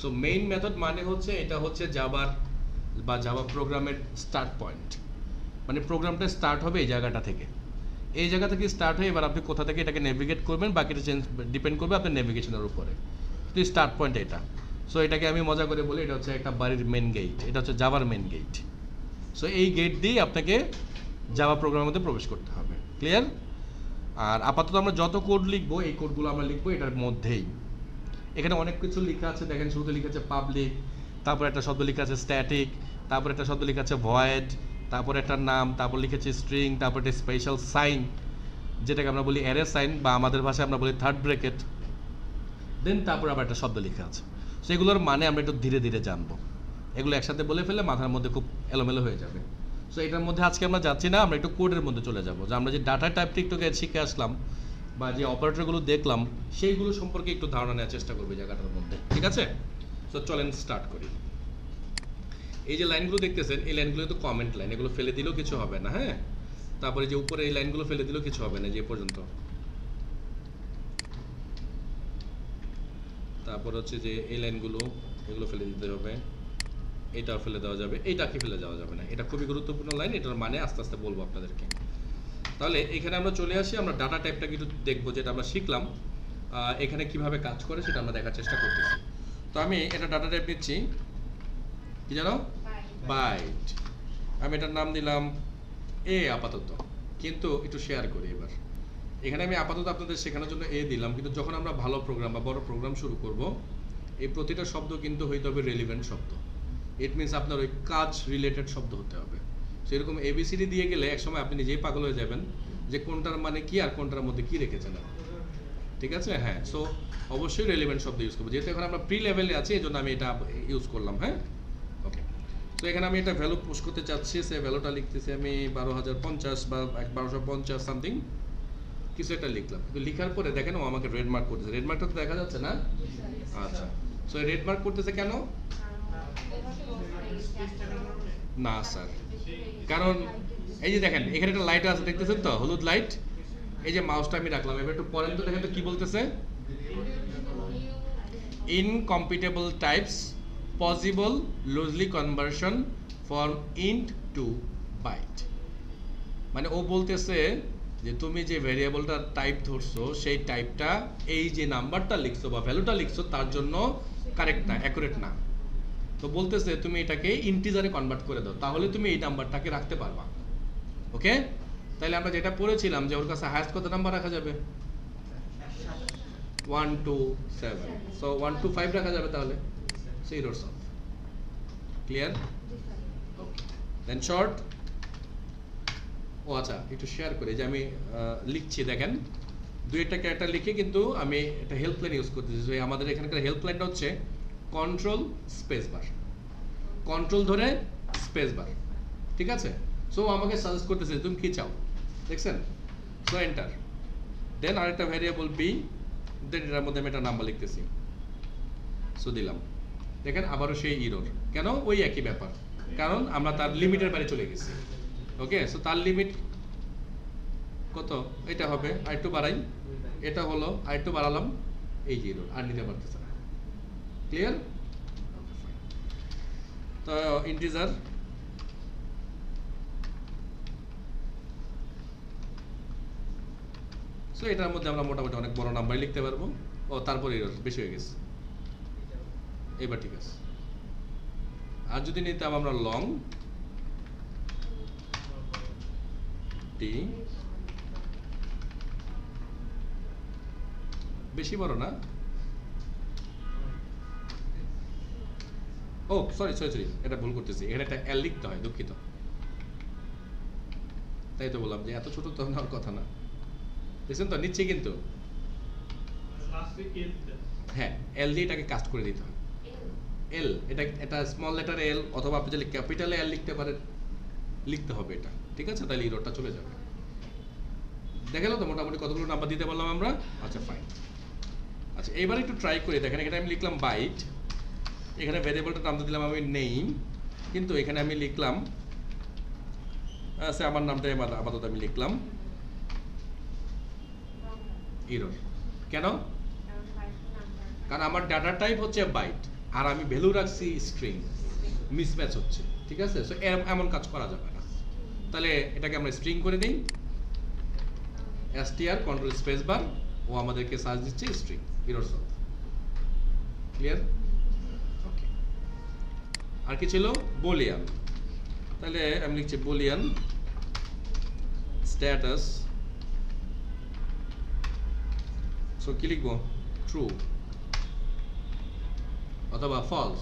সো মেইন মেথড মানে হচ্ছে এটা হচ্ছে জাভার বা জাভা প্রোগ্রামের স্টার্ট পয়েন্ট, মানে প্রোগ্রামটা স্টার্ট হবে এই জায়গাটা থেকে, এই জায়গা থেকে স্টার্ট হয়ে এবার আপনি কোথা থেকে এটাকে নেভিগেট করবেন বাকিটা চেঞ্জ ডিপেন্ড করবে আপনার নেভিগেশনের উপরে, তো স্টার্ট পয়েন্ট এটা। সো এটাকে আমি মজা করে বলি এটা হচ্ছে একটা বাড়ির মেন গেট, এটা হচ্ছে জাভার মেন গেট। সো এই গেট দিয়ে আপনাকে জাভা প্রোগ্রামের মধ্যে প্রবেশ করতে হবে, ক্লিয়ার? আর আপাতত আমরা যত কোড লিখবো এই কোডগুলো আমরা লিখবো এটার মধ্যেই। এখানে অনেক কিছু লেখা আছে, দেখেন শুরুতে লেখা আছে পাবলিক, তারপর একটা শব্দ লেখা আছে স্ট্যাটিক, তারপর একটা শব্দ লেখা আছে ভয়েড, তারপর একটা নাম, তারপর লিখেছে স্ট্রিং, তারপর একটা স্পেশাল সাইন যেটাকে আমরা বলি অ্যারে সাইন বা আমাদের ভাষায় আমরা বলি থার্ড ব্র্যাকেট, দেন তারপর আবার একটা শব্দ লেখা আছে। সো এগুলোর মানে আমরা একটু ধীরে ধীরে জানবো, এগুলো একসাথে বলে ফেললে মাথার মধ্যে খুব এলোমেলো হয়ে যাবে। সো এটার মধ্যে আজকে আমরা যাচ্ছি না, আমরা একটু কোডের মধ্যে চলে যাবো, যে আমরা যে ডাটা টাইপটা একটু শিখে আসলাম বা যে অপারেটরগুলো দেখলাম সেইগুলো সম্পর্কে একটু ধারণা নেওয়ার চেষ্টা করবে জায়গাটার মধ্যে, ঠিক আছে? সো চলেন স্টার্ট করি। এই যে লাইনগুলো দেখতেছেন এই লাইনগুলো তো কমেন্ট লাইন, এগুলো ফেলে দিলেও কিছু হবে না। হ্যাঁ, তারপরে যে উপরে এই লাইনগুলো ফেলে দিলেও কিছু হবে না যে পর্যন্ত। তারপর হচ্ছে যে এই লাইনগুলো এগুলো ফেলে দিতে হবে, এটাও ফেলে দেওয়া যাবে, এইটাকে ফেলে দেওয়া যাবে না। এটা খুবই গুরুত্বপূর্ণ লাইন, এটার মানে আস্তে আস্তে বলবো আপনাদেরকে। তাহলে এখানে আমরা চলে আসি, আমরা ডাটা টাইপটাকে একটু দেখবো, যেটা আমরা শিখলাম এখানে কিভাবে কাজ করে সেটা আমরা দেখার চেষ্টা করতেছি। তো আমি এটা ডাটা টাইপ নিচ্ছি, কি জানো, বাইট। আমি এটার নাম দিলাম এ আপাতত, কিন্তু একটু শেয়ার করি এবার। এখানে আমি আপাতত আপনাদের শেখানোর জন্য এ দিলাম, কিন্তু যখন আমরা ভালো প্রোগ্রাম বা বড় প্রোগ্রাম শুরু করব, এই প্রতিটা শব্দ কিন্তু হইতে হবে রেলিভেন্ট শব্দ। ইট মিনস আপনার ওই কাজ রিলেটেড শব্দ হতে হবে। সেরকম এবিসিডি দিয়ে গেলে একসময় আপনি নিজেই পাগল হয়ে যাবেন যে কোনটার মানে কি আর কোনটার মধ্যে কি রেখেছেন, ঠিক আছে? হ্যাঁ, সো অবশ্যই রেলিভেন্ট শব্দ ইউজ করবো, যেহেতু এখন আমরা প্রি লেভেলে আছি এই জন্য আমি এটা ইউজ করলাম। হ্যাঁ, ওকে। তো এখানে আমি একটা ভ্যালু পোস্ট করতে চাচ্ছি, সেই ভ্যালুটা লিখতেছি আমি 12,050 বা 1250 সামথিং কিছু একটা লিখলাম, কিন্তু লিখার পরে দেখেন ও আমাকে রেড মার্ক করতেছে। রেড মার্কটা তো দেখা যাচ্ছে না? আচ্ছা, সো রেড মার্ক করতেছে কেন? না স্যার, কারণ এই যে দেখেন এখানে একটা লাইট আছে দেখতেছেন তো, হলুদ লাইট। এই যে মাউসটা আমি রাখলাম, এবার একটু পরেন তো, দেখেন তো কি বলতেছে, incompatible types possible lossy conversion from int to byte. মানে ও বলতেছে যে তুমি যে ভেরিয়েবলটা টাইপ ধরছো সেই টাইপটা এই যে নাম্বারটা লিখছো বা ভ্যালুটা লিখছো তার জন্য কারেক্ট না, অ্যাকুরেট না। তো বলতেছে তুমি এটাকে ইন্টিজারে কনভার্ট করে দাও, তাহলে তুমি এই নাম্বারটাকে রাখতে পারবা। ওকে, তাহলে আমরা যেটা পড়েছিলাম যে ওর কাছে হায়েস্ট কত নাম্বার রাখা যাবে, 1 2 7, সো 1 2 5 রাখা যাবে, তাহলে zeros off, ক্লিয়ার? দেন শর্ট। ও আচ্ছা, একটু শেয়ার করি যে আমি লিখছি, দেখেন দুই একটা ক্যারেক্টার লিখে কিন্তু আমি একটা হেল্পলাইন ইউজ করতেছি। আমাদের এখানকার হেল্পলাইনটা হচ্ছে কন্ট্রোল স্পেস বার, কন্ট্রোল ধরে স্পেস বার, ঠিক আছে? সো আমাকে সাজেস্ট করতেছে তুমি কি চাও, দেখছেন? সো এন্টার, দেন আরেকটা ভ্যারিয়েবল বি, দেন এটার মধ্যে আমি একটা নাম্বার লিখতেছি, সো দিলাম। দেখেন আবারও সেই ইরর, কেন? ওই একই ব্যাপার, কারণ আমরা তার লিমিটের বাইরে চলে গেছি। ওকে, সো তার লিমিট কত, এটা হবে, আরেকটু বাড়াই, এটা হলো আরেকটু বাড়ালাম, এই যে ইরর, আর নিতে পারতেছে না, ক্লিয়ার? তো ইন্টিজার, সো এটার মধ্যে আমরা মোটামুটি অনেক বড় নাম্বার লিখতে পারবো। ও তারপরে এরর বেশি হয়ে গেছে, এবার ঠিক আছে। আর যদি নিতাম আমরা লং টি, বেশি বড় না, ও সরি সরি সরি, এটা ভুল করতেছি, এখানে একটা এল লিখতে হয়, দুঃখিত। তাই তো বললাম যে এত ছোট তো নেওয়ার কথা না। দেখছেন তো নিচ্ছে কিন্তু, লাস্টে কে দিতে হ্যাঁ এল দিয়ে এটাকে কাস্ট করে দিতে হয়। এল এটা স্মল লেটার এল, অথবা আপনি যদি ক্যাপিটালে এল লিখতে পারেন, লিখতে হবে এটা, ঠিক আছে? তাহলে ইরোরটা চলে যাবে। দেখালো তো মোটামুটি কতগুলো নাম্বার দিতে পারলাম আমরা। আচ্ছা ফাইন। আচ্ছা এবার একটু ট্রাই করে দেখেন, এখানে আমি লিখলাম বাইট, এখানে ভ্যারিয়েবলটার নাম দিলাম আমি নেম, কিন্তু এখানে আমি লিখলাম আচ্ছা আমার নামটাই আপাতত আমি লিখলাম ইরর। কেন? কারণ আমার ডাটা টাইপ হচ্ছে বাইট আর আমি ভ্যালু রাখছি স্ট্রিং, মিসম্যাচ হচ্ছে, ঠিক আছে? সো এমন কাজ করা যাবে না। তাহলে এটাকে আমরা স্ট্রিং করে দিই, str কন্ট্রোল স্পেস বার, ও আমাদেরকে সার্চ দিচ্ছে স্ট্রিং, ইরর সলভ। ক্লিয়ার? ওকে। আর কি ছিল? বুলিয়ান। তাহলে আমি লিখছি বুলিয়ান স্ট্যাটাস, সো কি লিখবো? ট্রু অথবা ফলস,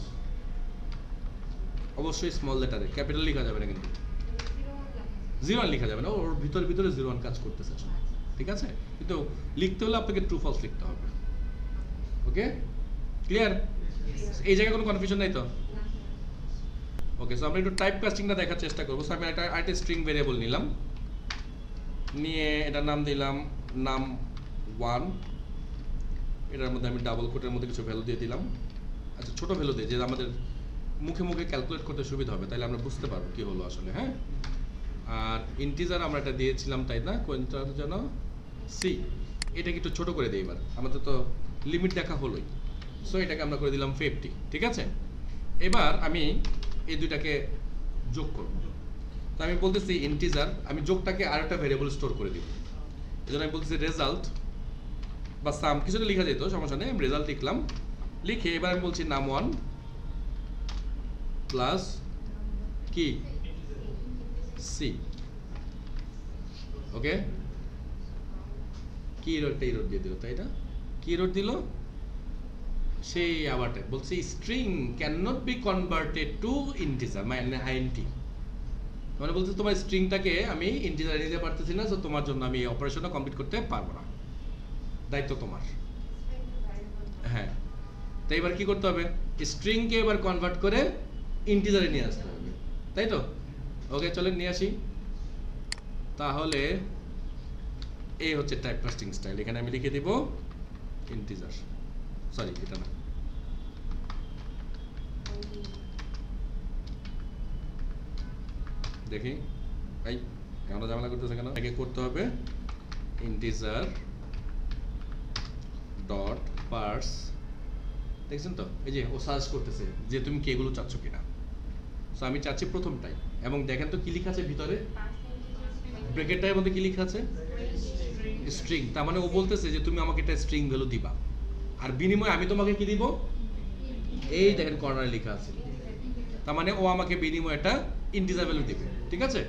অবশ্যই স্মল লেটারে, ক্যাপিটাল লেখা যাবে না কিন্তু, জিরো লেখা যাবে না, ওর ভিতরে জিরো ওয়ান কাজ করতেছে, ঠিক আছে? কিন্তু লিখতে হলে আপনাকে ট্রু ফলস লিখতে হবে। Okay clear? এই জায়গায় কোনো কনফিউশন নাই তো? ওকে, সো আমরা একটু টাইপ কাস্টিংটা দেখার চেষ্টা করবো। সো আমি একটা স্ট্রিং ভেরিয়েবল নিলাম, নিয়ে এটার নাম দিলাম নাম 1, এটার মধ্যে আমি ডাবল কোটের মধ্যে কিছু ভ্যালু দিয়ে দিলাম। আচ্ছা ছোট ভ্যালু দিয়ে, যে আমাদের মুখে মুখে ক্যালকুলেট করতে সুবিধা হবে, তাইলে আমরা বুঝতে পারবো কি হলো আসলে। হ্যাঁ, আর ইন্টিজার আমরা এটা দিয়েছিলাম তাই না, কোনটার জন্য? সি। এটাকে একটু ছোট করে দিই, এবার আমাদের তো লিমিট দেখা হলোই। সো এটাকে আমরা করে দিলাম 50, ঠিক আছে? এবার আমি এই দুইটাকে যোগ করব। তো আমি বলতেছি ইন্টিজার, আমি যোগটাকে আরেকটা ভেরিয়েবল স্টোর করে দিব। এই জন্য আমি বলতেছি রেজাল্ট বা সাম, কিছুটা লেখা যেত, সমস্যা নেই, আমি রেজাল্ট লিখলাম। লিখে এবার আমি বলছি নাম 1 প্লাস কি সি। ওকে, কি ইরোডটা ইরোড দিয়ে দিল, তাই না? কি ইরোড দিল? সেই আবারটা বলছি string can not be converted to integer, মানে আইএনটি, মানে বলছে তোমার স্ট্রিংটাকে আমি ইন্টিজারে নিতে পারতেছি না, তো তোমার জন্য আমি এই অপারেশনটা কমপ্লিট করতে পারবো না, দায়িত্ব তোমার। হ্যাঁ, তো এবার কি করতে হবে? স্ট্রিংকে এবার কনভার্ট করে ইন্টিজারে নিয়ে আসতে হবে, তাই তো? ওকে চলেন নিয়ে আসি। তাহলে এই হচ্ছে টাইপ কাস্টিং স্টাইল। এখানে আমি লিখে দিব ইন্টিজার, সরি এটা না, দেখি এই কেন ঝামেলা করতেছে কেন? আগে করতে হবে ইন্টিজার ডট পার্স, দেখছেন তো? এই যে ও সার্চ করতেছে যে তুমি কি এগুলো চাচ্ছ কিনা। সো আমি চাচ্ছি প্রথমটাই, এবং দেখেন তো কি লেখা আছে ভিতরে, ব্র্যাকেটটার মধ্যে কি লেখা আছে? স্ট্রিং। তার মানে ও বলতেছে যে তুমি আমাকে একটা স্ট্রিং ভ্যালু দিবা, আর বিনিময়ে আমি তোমাকে কি দিব? এই দেখেন কর্নারে লেখা আছে, তার মানে ও আমাকে বিনিময়ে একটা ইন্টিজার ভ্যালু দিবে, ঠিক আছে?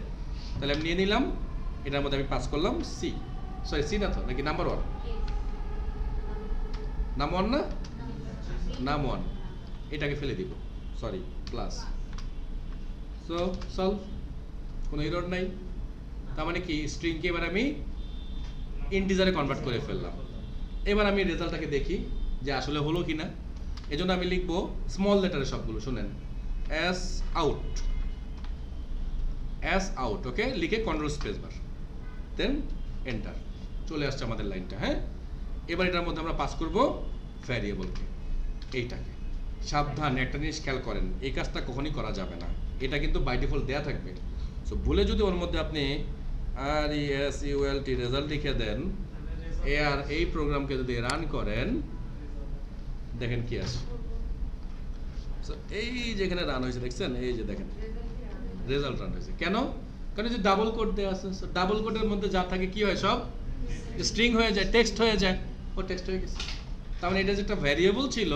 তাহলে আমি নিয়ে নিলাম, এটার মধ্যে আমি পাস করলাম সি, সরি সি না তো, নাকি নাম্বার 1? নাম 1 না, নাম 1, এটাকে ফেলে দিব, সরি প্লাস। সো সলভ, কোনো এরর নাই। তার মানে কি স্ট্রিংকে এবার আমি ইন্টিজারে কনভার্ট করে ফেললাম। এবার আমি রেজাল্টটাকে দেখি যে আসলে হলো কিনা। এজন্য আমি লিখবো স্মল লেটারে সবগুলো, শুনেন, S out, S out, okay, লিখে control space bar, then enter, চলে আসছে আমাদের লাইনটা। হ্যাঁ, এবার এটার মধ্যে আমরা পাস করব ভ্যারিয়েবলকে, এইটাকে। সাবধান, একটা জিনিস খেয়াল করেন, এই কাজটা কখনই করা যাবে না, এটা কিন্তু বাই ডিফল্ট দেয়া থাকবে। সো ভুলে যদি ওর মধ্যে আপনি RESULT রেজাল্ট লিখে দেন, আর এই প্রোগ্রামকে যদি রান করেন, দেখেন কি আসে। সো এই যেখানে রান হয়েছে দেখছেন, এই যে দেখেন রেজাল্ট রান হয়েছে। কেন? কারণ যে ডাবল কোড দেওয়া আছে, ডাবল কোডের মধ্যে যা থাকে কি হয়, সব স্ট্রিং হয়ে যায়, টেক্সট হয়ে যায়, ও টেক্সট হয়ে গেছে। তার মানে এটা যেটা ভ্যারিয়েবল ছিল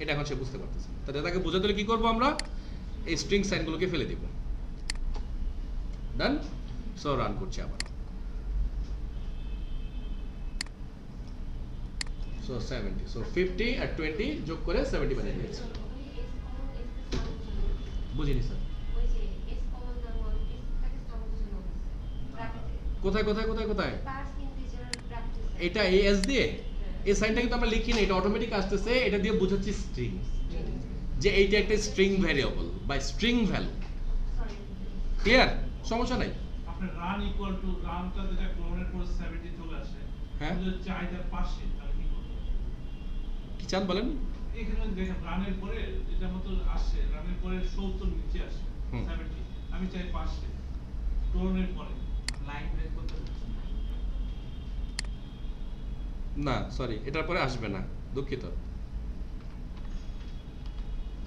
এটা এখন সে বুঝতে পারতেছে। তাহলে তাকে বোঝাতে হলে কি করব আমরা, এই স্ট্রিং সাইনগুলোকে ফেলে দিব। ডান। সো রান করছি আবার। সো 70, সো 50 আর 20 যোগ করে 70 বানিয়ে দিয়েছি। বুঝিনি স্যার, কোথায় কোথায় কোথায় কোথায় এটা এই এস দিয়ে, এই সাইনটা কিন্তু আমরা লিখি না, এটা অটোমেটিক আসতেছে, এটা দিয়ে বোঝাচ্ছি স্ট্রিং, যে এইটা একটা স্ট্রিং ভ্যারিয়েবল বা স্ট্রিং ভ্যালু। ক্লিয়ার? সমস্যা নাই। আপনার রান ইকুয়াল টু রানটা যেটা ক্লোনের পরে 70 চলে আসে, হ্যাঁ। যদি চাহিদার পাশে তাহলে কি করব? কি চান বলেন? এখানে দেখেন রানের পরে যেটা মতো আসে, রানের পরে 70 নিচে আসে, হুম। 70 আমি চাই পাশে ক্লোনের পরে লাইন ব্রেক করতে হচ্ছে। না সরি, এটার পরে আসবে না, দুঃখিত।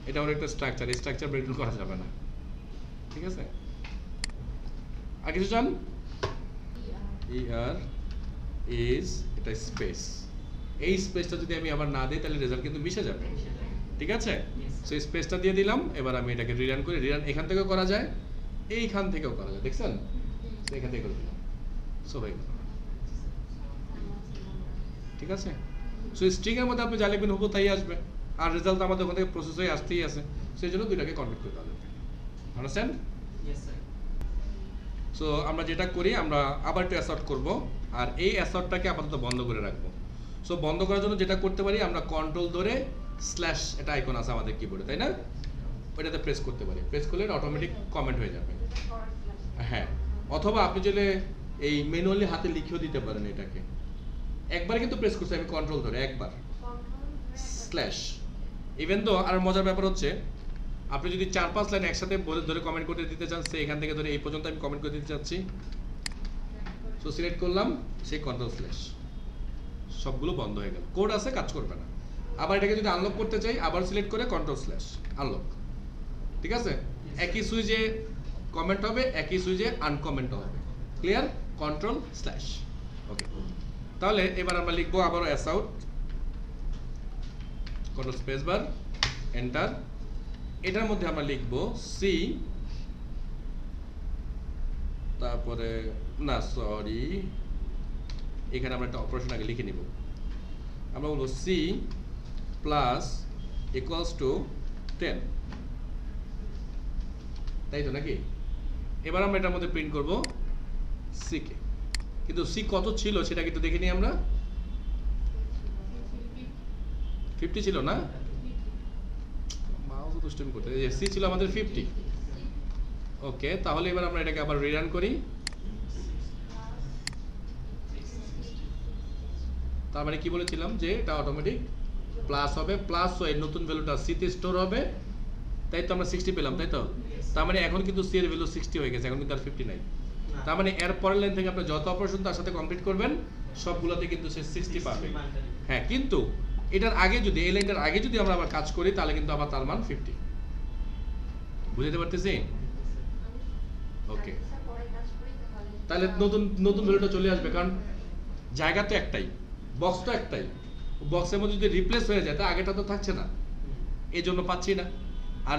এটা ওর একটা স্ট্রাকচার, এই স্ট্রাকচার ব্রেকডাউন করা যাবে না, ঠিক আছে? আর কিছু চান? ER ইজ, এটা স্পেস, এই স্পেসটা যদি আমি আবার না দিই তাহলে রেজাল্ট কিন্তু মিশে যাবে, ঠিক আছে? সো এই স্পেসটা দিয়ে দিলাম। এবার আমি এটাকে রিরান করি। রিরান এখান থেকেও করা যায়, এইখান থেকেও করা যায়, দেখছেন? তো এখান থেকে করে দিলাম, সো হয়ে গেল, ঠিক আছে? সো স্ট্রিং এর মধ্যে আপনি যা লিখবেন হুবহু তাই আসবে, আর রেজাল্ট আমাদের ওখান থেকে প্রসেস হয়ে আসতেই আছে, সেই জন্য দুইটাকে কনভার্ট করতে হবে। আন্ডারস্ট্যান্ড? Yes sir. সো আমরা যেটা করি, আমরা আবার একটু অ্যাসর্ট করব, আর এই অ্যাসর্টটাকে আপাতত বন্ধ করে রাখবো। সো বন্ধ করার জন্য যেটা করতে পারি, আমরা কন্ট্রোল ধরে স্ল্যাশ, এটা আইকন আছে আমাদের কিবোর্ডে, তাই না? ওইটাতে প্রেস করতে পারি, প্রেস করলে অটোমেটিক কমেন্ট হয়ে যাবে। হ্যাঁ, অথবা আপনি যদি এই ম্যানুয়ালি হাতে লিখেও দিতে পারেন এটাকে। একবার কিন্তু প্রেস করছি আমি কন্ট্রোল ধরে, একবার স্ল্যাশ। ইভেন তো আর মজার ব্যাপার হচ্ছে, আপনি যদি 4-5 লাইন একসাথে ধরে কমেন্ট করে দিতে চান, সে এখান থেকে ধরে এই পর্যন্ত আমি কমেন্ট করে দিতে চাচ্ছি, সো সিলেক্ট করলাম, সেই কন্ট্রোল স্ল্যাশ, সবগুলো বন্ধ হয়ে গেল, কোড আছে, কাজ করবে না। আবার এটাকে যদি আনলক করতে চাই, আবার সিলেক্ট করে কন্ট্রোল স্ল্যাশ আনলক, ঠিক আছে? একই সুইচে কমেন্ট হবে, একই সুইচে আনকমেন্ট হবে। ক্লিয়ার? Control slash. ওকে, তাহলে এবার আমরা লিখবো আবারও S out, control space bar, enter. এটার মধ্যে আমরা লিখবো সি, তারপরে না সরি, এখানে আমরা একটা অপারেশন আগে লিখে নিব। আমরা বলবো সি প্লাস ইকুয়ালস টু 10, তাই তো নাকি? এবার আমরা এটার মধ্যে প্রিন্ট করব সি কে, কিন্তু সি কত ছিল সেটা কিন্তু দেখে নিই আমরা। 50 ছিল না? মাউস দুষ্টুমি করতে, এই সি ছিল আমাদের 50। ওকে, তাহলে এবার আমরা এটাকে আবার রিরান করি। তার মানে কি বলেছিলাম যে এটা অটোমেটিক প্লাস হবে, প্লাস এর নতুন ভ্যালুটা সি তে স্টোর হবে, তাই তো আমরা 60 পেলাম, তাই তো? তার মানে এখন কিন্তু সি এর ভ্যালু 60 হয়ে গেছে, এখন কিন্তু আর 50 নাই। তার মানে এর পরের লাইন থেকে আপনি যত অপারেশন তার সাথে কমপ্লিট করবেন সবগুলোতে কিন্তু সে 60 পাবে। হ্যাঁ, কিন্তু এটার আগে যদি, এই লাইনটার আগে যদি আমরা আবার কাজ করি তাহলে কিন্তু আবার তার মান 50। বুঝতে পারতেছি? ওকে, তাহলে নতুন নতুন ভ্যালুটা চলে আসবে, কারণ জায়গা তো একটাই, বক্স তো একটাই, বক্সের মধ্যে যদি রিপ্লেস হয়ে যায় তা আগেটা তো থাকছে না, এই জন্য পাচ্ছি না। আর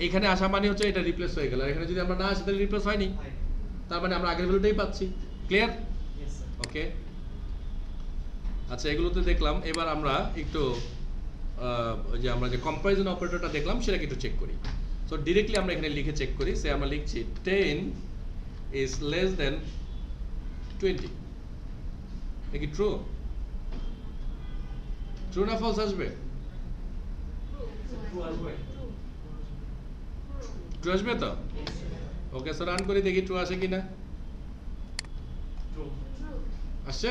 এখানে আসা মানে হচ্ছে এটা রিপ্লেস হয়ে গেল, আর এখানে যদি আমরা না আসি তাহলে রিপ্লেস হয়নি, তার মানে আমরা আগের ভ্যালুটাই পাচ্ছি। ক্লিয়ার? ওকে, আচ্ছা, এগুলোতে দেখলাম। এবার আমরা একটু ওই যে আমরা যে কম্পারিজন অপারেটরটা দেখলাম সেটাকে একটু চেক করি। সো ডিরেক্টলি আমরা এখানে লিখে চেক করি, সে আমরা লিখছি 10 is less than 20, এটা কি ট্রু? ট্রু না ফলস আসবে? ট্রু আসবে তো? ওকে, সো রান করে দেখি ট্রু আসে কিনা। আসছে?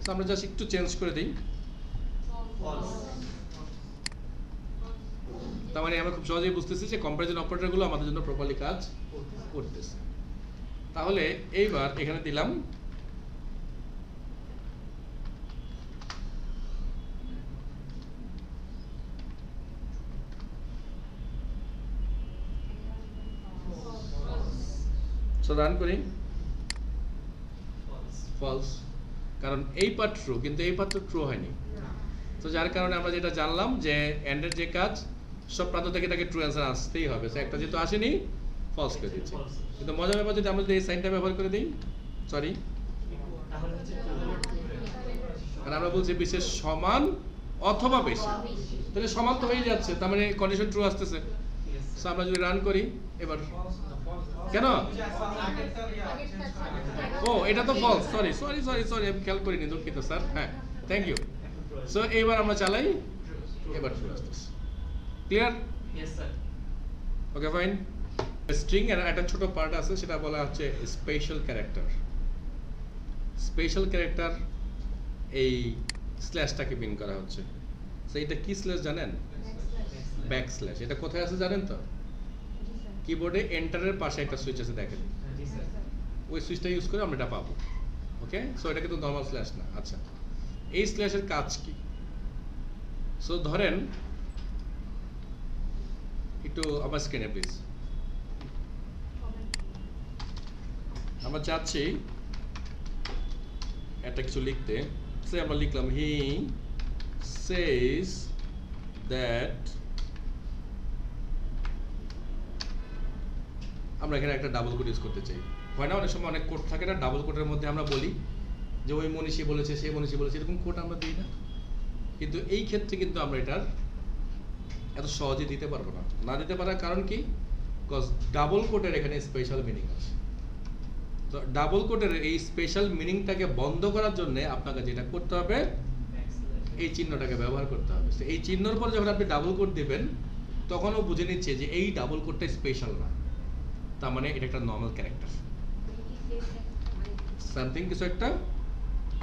সো আমরা জাস্ট একটু চেঞ্জ করে দিই। তার মানে আমরা খুব সহজেই বুঝতেছি যে কম্পারিজন অপারেটরগুলো আমাদের জন্য প্রপারলি কাজ করতেছে। তাহলে এইবার এখানে দিলাম সো রান করি, ফলস। কারণ এই পার্ট ট্রু, কিন্তু এই পার্ট তো ট্রু হয়নি। তো যার কারণে আমরা যেটা জানলাম যে এন্ডের যে কাজ সব প্রান্ত থেকে তাকে ট্রু অ্যান্সার আসতেই হবে। সো একটা যেহেতু আসেনি ফলস করে দিচ্ছি। কিন্তু মজার ব্যাপার যদি আমরা যদি এই সাইনটা ব্যবহার করে দিই, সরি, আর আমরা বলছি বিশেষ সমান অথবা বেশি, তাহলে সমান তো হয়ে যাচ্ছে, তার মানে কন্ডিশন ট্রু আসতেছে। সো আমরা যদি রান করি এবার, কেন ও এটা তো false, sorry sorry sorry sorry আমি খেয়াল করিনি, দুঃখিত স্যার। হ্যাঁ, থ্যাংক ইউ। সো এইবার আমরা চালাই, এবার ট্রু আসতেছে। ক্লিয়ার? Okay fine. স্ট্রিং এর একটা ছোট পার্ট আছে, সেটা বলা হচ্ছে স্পেশাল ক্যারেক্টার। স্পেশাল ক্যারেক্টার এই স্ল্যাশটাকে বিন করা হচ্ছে। সো এটা কি স্ল্যাশ জানেন? Back slash. এটা কোথায় আছে জানেন তো? কিবোর্ডে এন্টারের পাশে একটা সুইচ আছে, দেখেন, ওই সুইচটা ইউজ করে আমরা এটা পাবো। ওকে, সো এটা কিন্তু নরমাল স্ল্যাশ না। আচ্ছা, এই স্ল্যাশের কাজ কি? সো ধরেন, একটু আমার স্ক্রিনে প্লিজ, আমরা চাচ্ছি একটা কিছু লিখতে। সে আমরা লিখলাম হি সেজ দ্যাট, আমরা এখানে একটা ডাবল কোট ইউজ করতে চাই। হয় না অনেক সময় অনেক কোট থাকে না, ডাবল কোটের মধ্যে আমরা বলি যে ওই মনীষী বলেছে, সে মনীষী বলেছে, এরকম কোট আমরা দিই না। কিন্তু এই ক্ষেত্রে কিন্তু আমরা এটার এত সহজে দিতে পারবো না। না দিতে পারার কারণ কি? বিকজ ডাবল কোটের এখানে স্পেশাল মিনিং আছে। তো ডাবল কোটের এই স্পেশাল মিনিংটাকে বন্ধ করার জন্য আপনাকে যেটা করতে হবে, এই চিহ্নটাকে ব্যবহার করতে হবে। এই চিহ্নের পর যখন আপনি ডাবল কোট দিবেন, তখনও বুঝে নিচ্ছে যে এই ডাবল কোটটা স্পেশাল না, তার মানে এটা একটা নর্মাল ক্যারেক্টার, সামথিং কিছু একটা।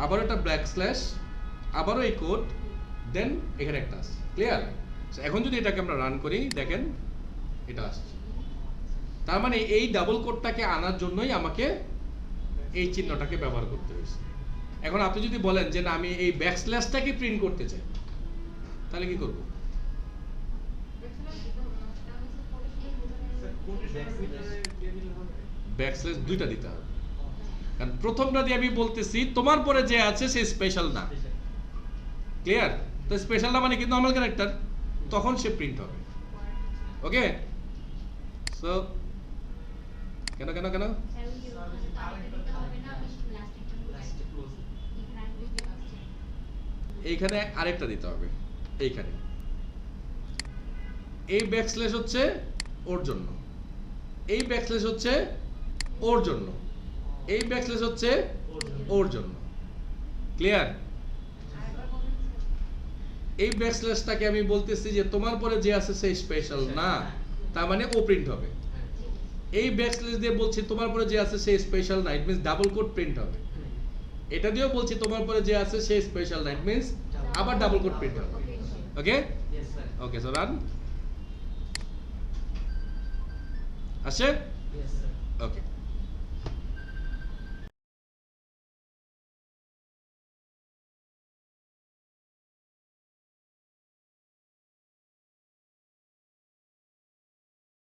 আবার একটা ব্ল্যাক স্ল্যাশ, আবারও এই কোড, দেন এখানে একটা আছে। ক্লিয়ার? এখন যদি এটাকে আমরা রান করি, দেখেন এটা আসছে। তার মানে এই ডাবল কোডটাকে আনার জন্যই আমাকে এই চিহ্নটাকে ব্যবহার করতে হয়েছে। এখন আপনি যদি বলেন যে না আমি এই ব্যাক স্ল্যাশটাকে প্রিন্ট করতে চাই, তাহলে কি করব? ব্যাক স্ল্যাশ দুইটা দিতে হবে, কারণ প্রথমটা দিয়ে আমি বলতেছি তোমার পরে যে আছে সে স্পেশাল না। ক্লিয়ার? তো স্পেশাল না মানে কিন্তু নরমাল ক্যারেক্টার, তখন সে প্রিন্ট হবে। ওকে, সো কেন কেন কেন এইখানে আরেকটা দিতে হবে। এইখানে এই ব্যাকস্ল্যাশ হচ্ছে ওর জন্য, এই ব্যাকস্ল্যাশ হচ্ছে ওর জন্য, এই ব্যাকস্ল্যাশ হচ্ছে ওর জন্য। ক্লিয়ার? এই ব্যাকস্ল্যাশটাকে আমি বলতেছি যে তোমার পরে যে আছে সে স্পেশাল না, তার মানে ও প্রিন্ট হবে। এই ব্যাকস্ল্যাশ দিয়ে বলছি তোমার পরে যে আছে সে স্পেশাল না, it means double quote print হবে। এটা দিয়েও বলছি তোমার পরে যে আছে সে স্পেশাল না, ইট মিন্স আবার ডাবল কোট প্রিন্ট হবে। ওকে, ওকে, সো রান। আসে? ওকে।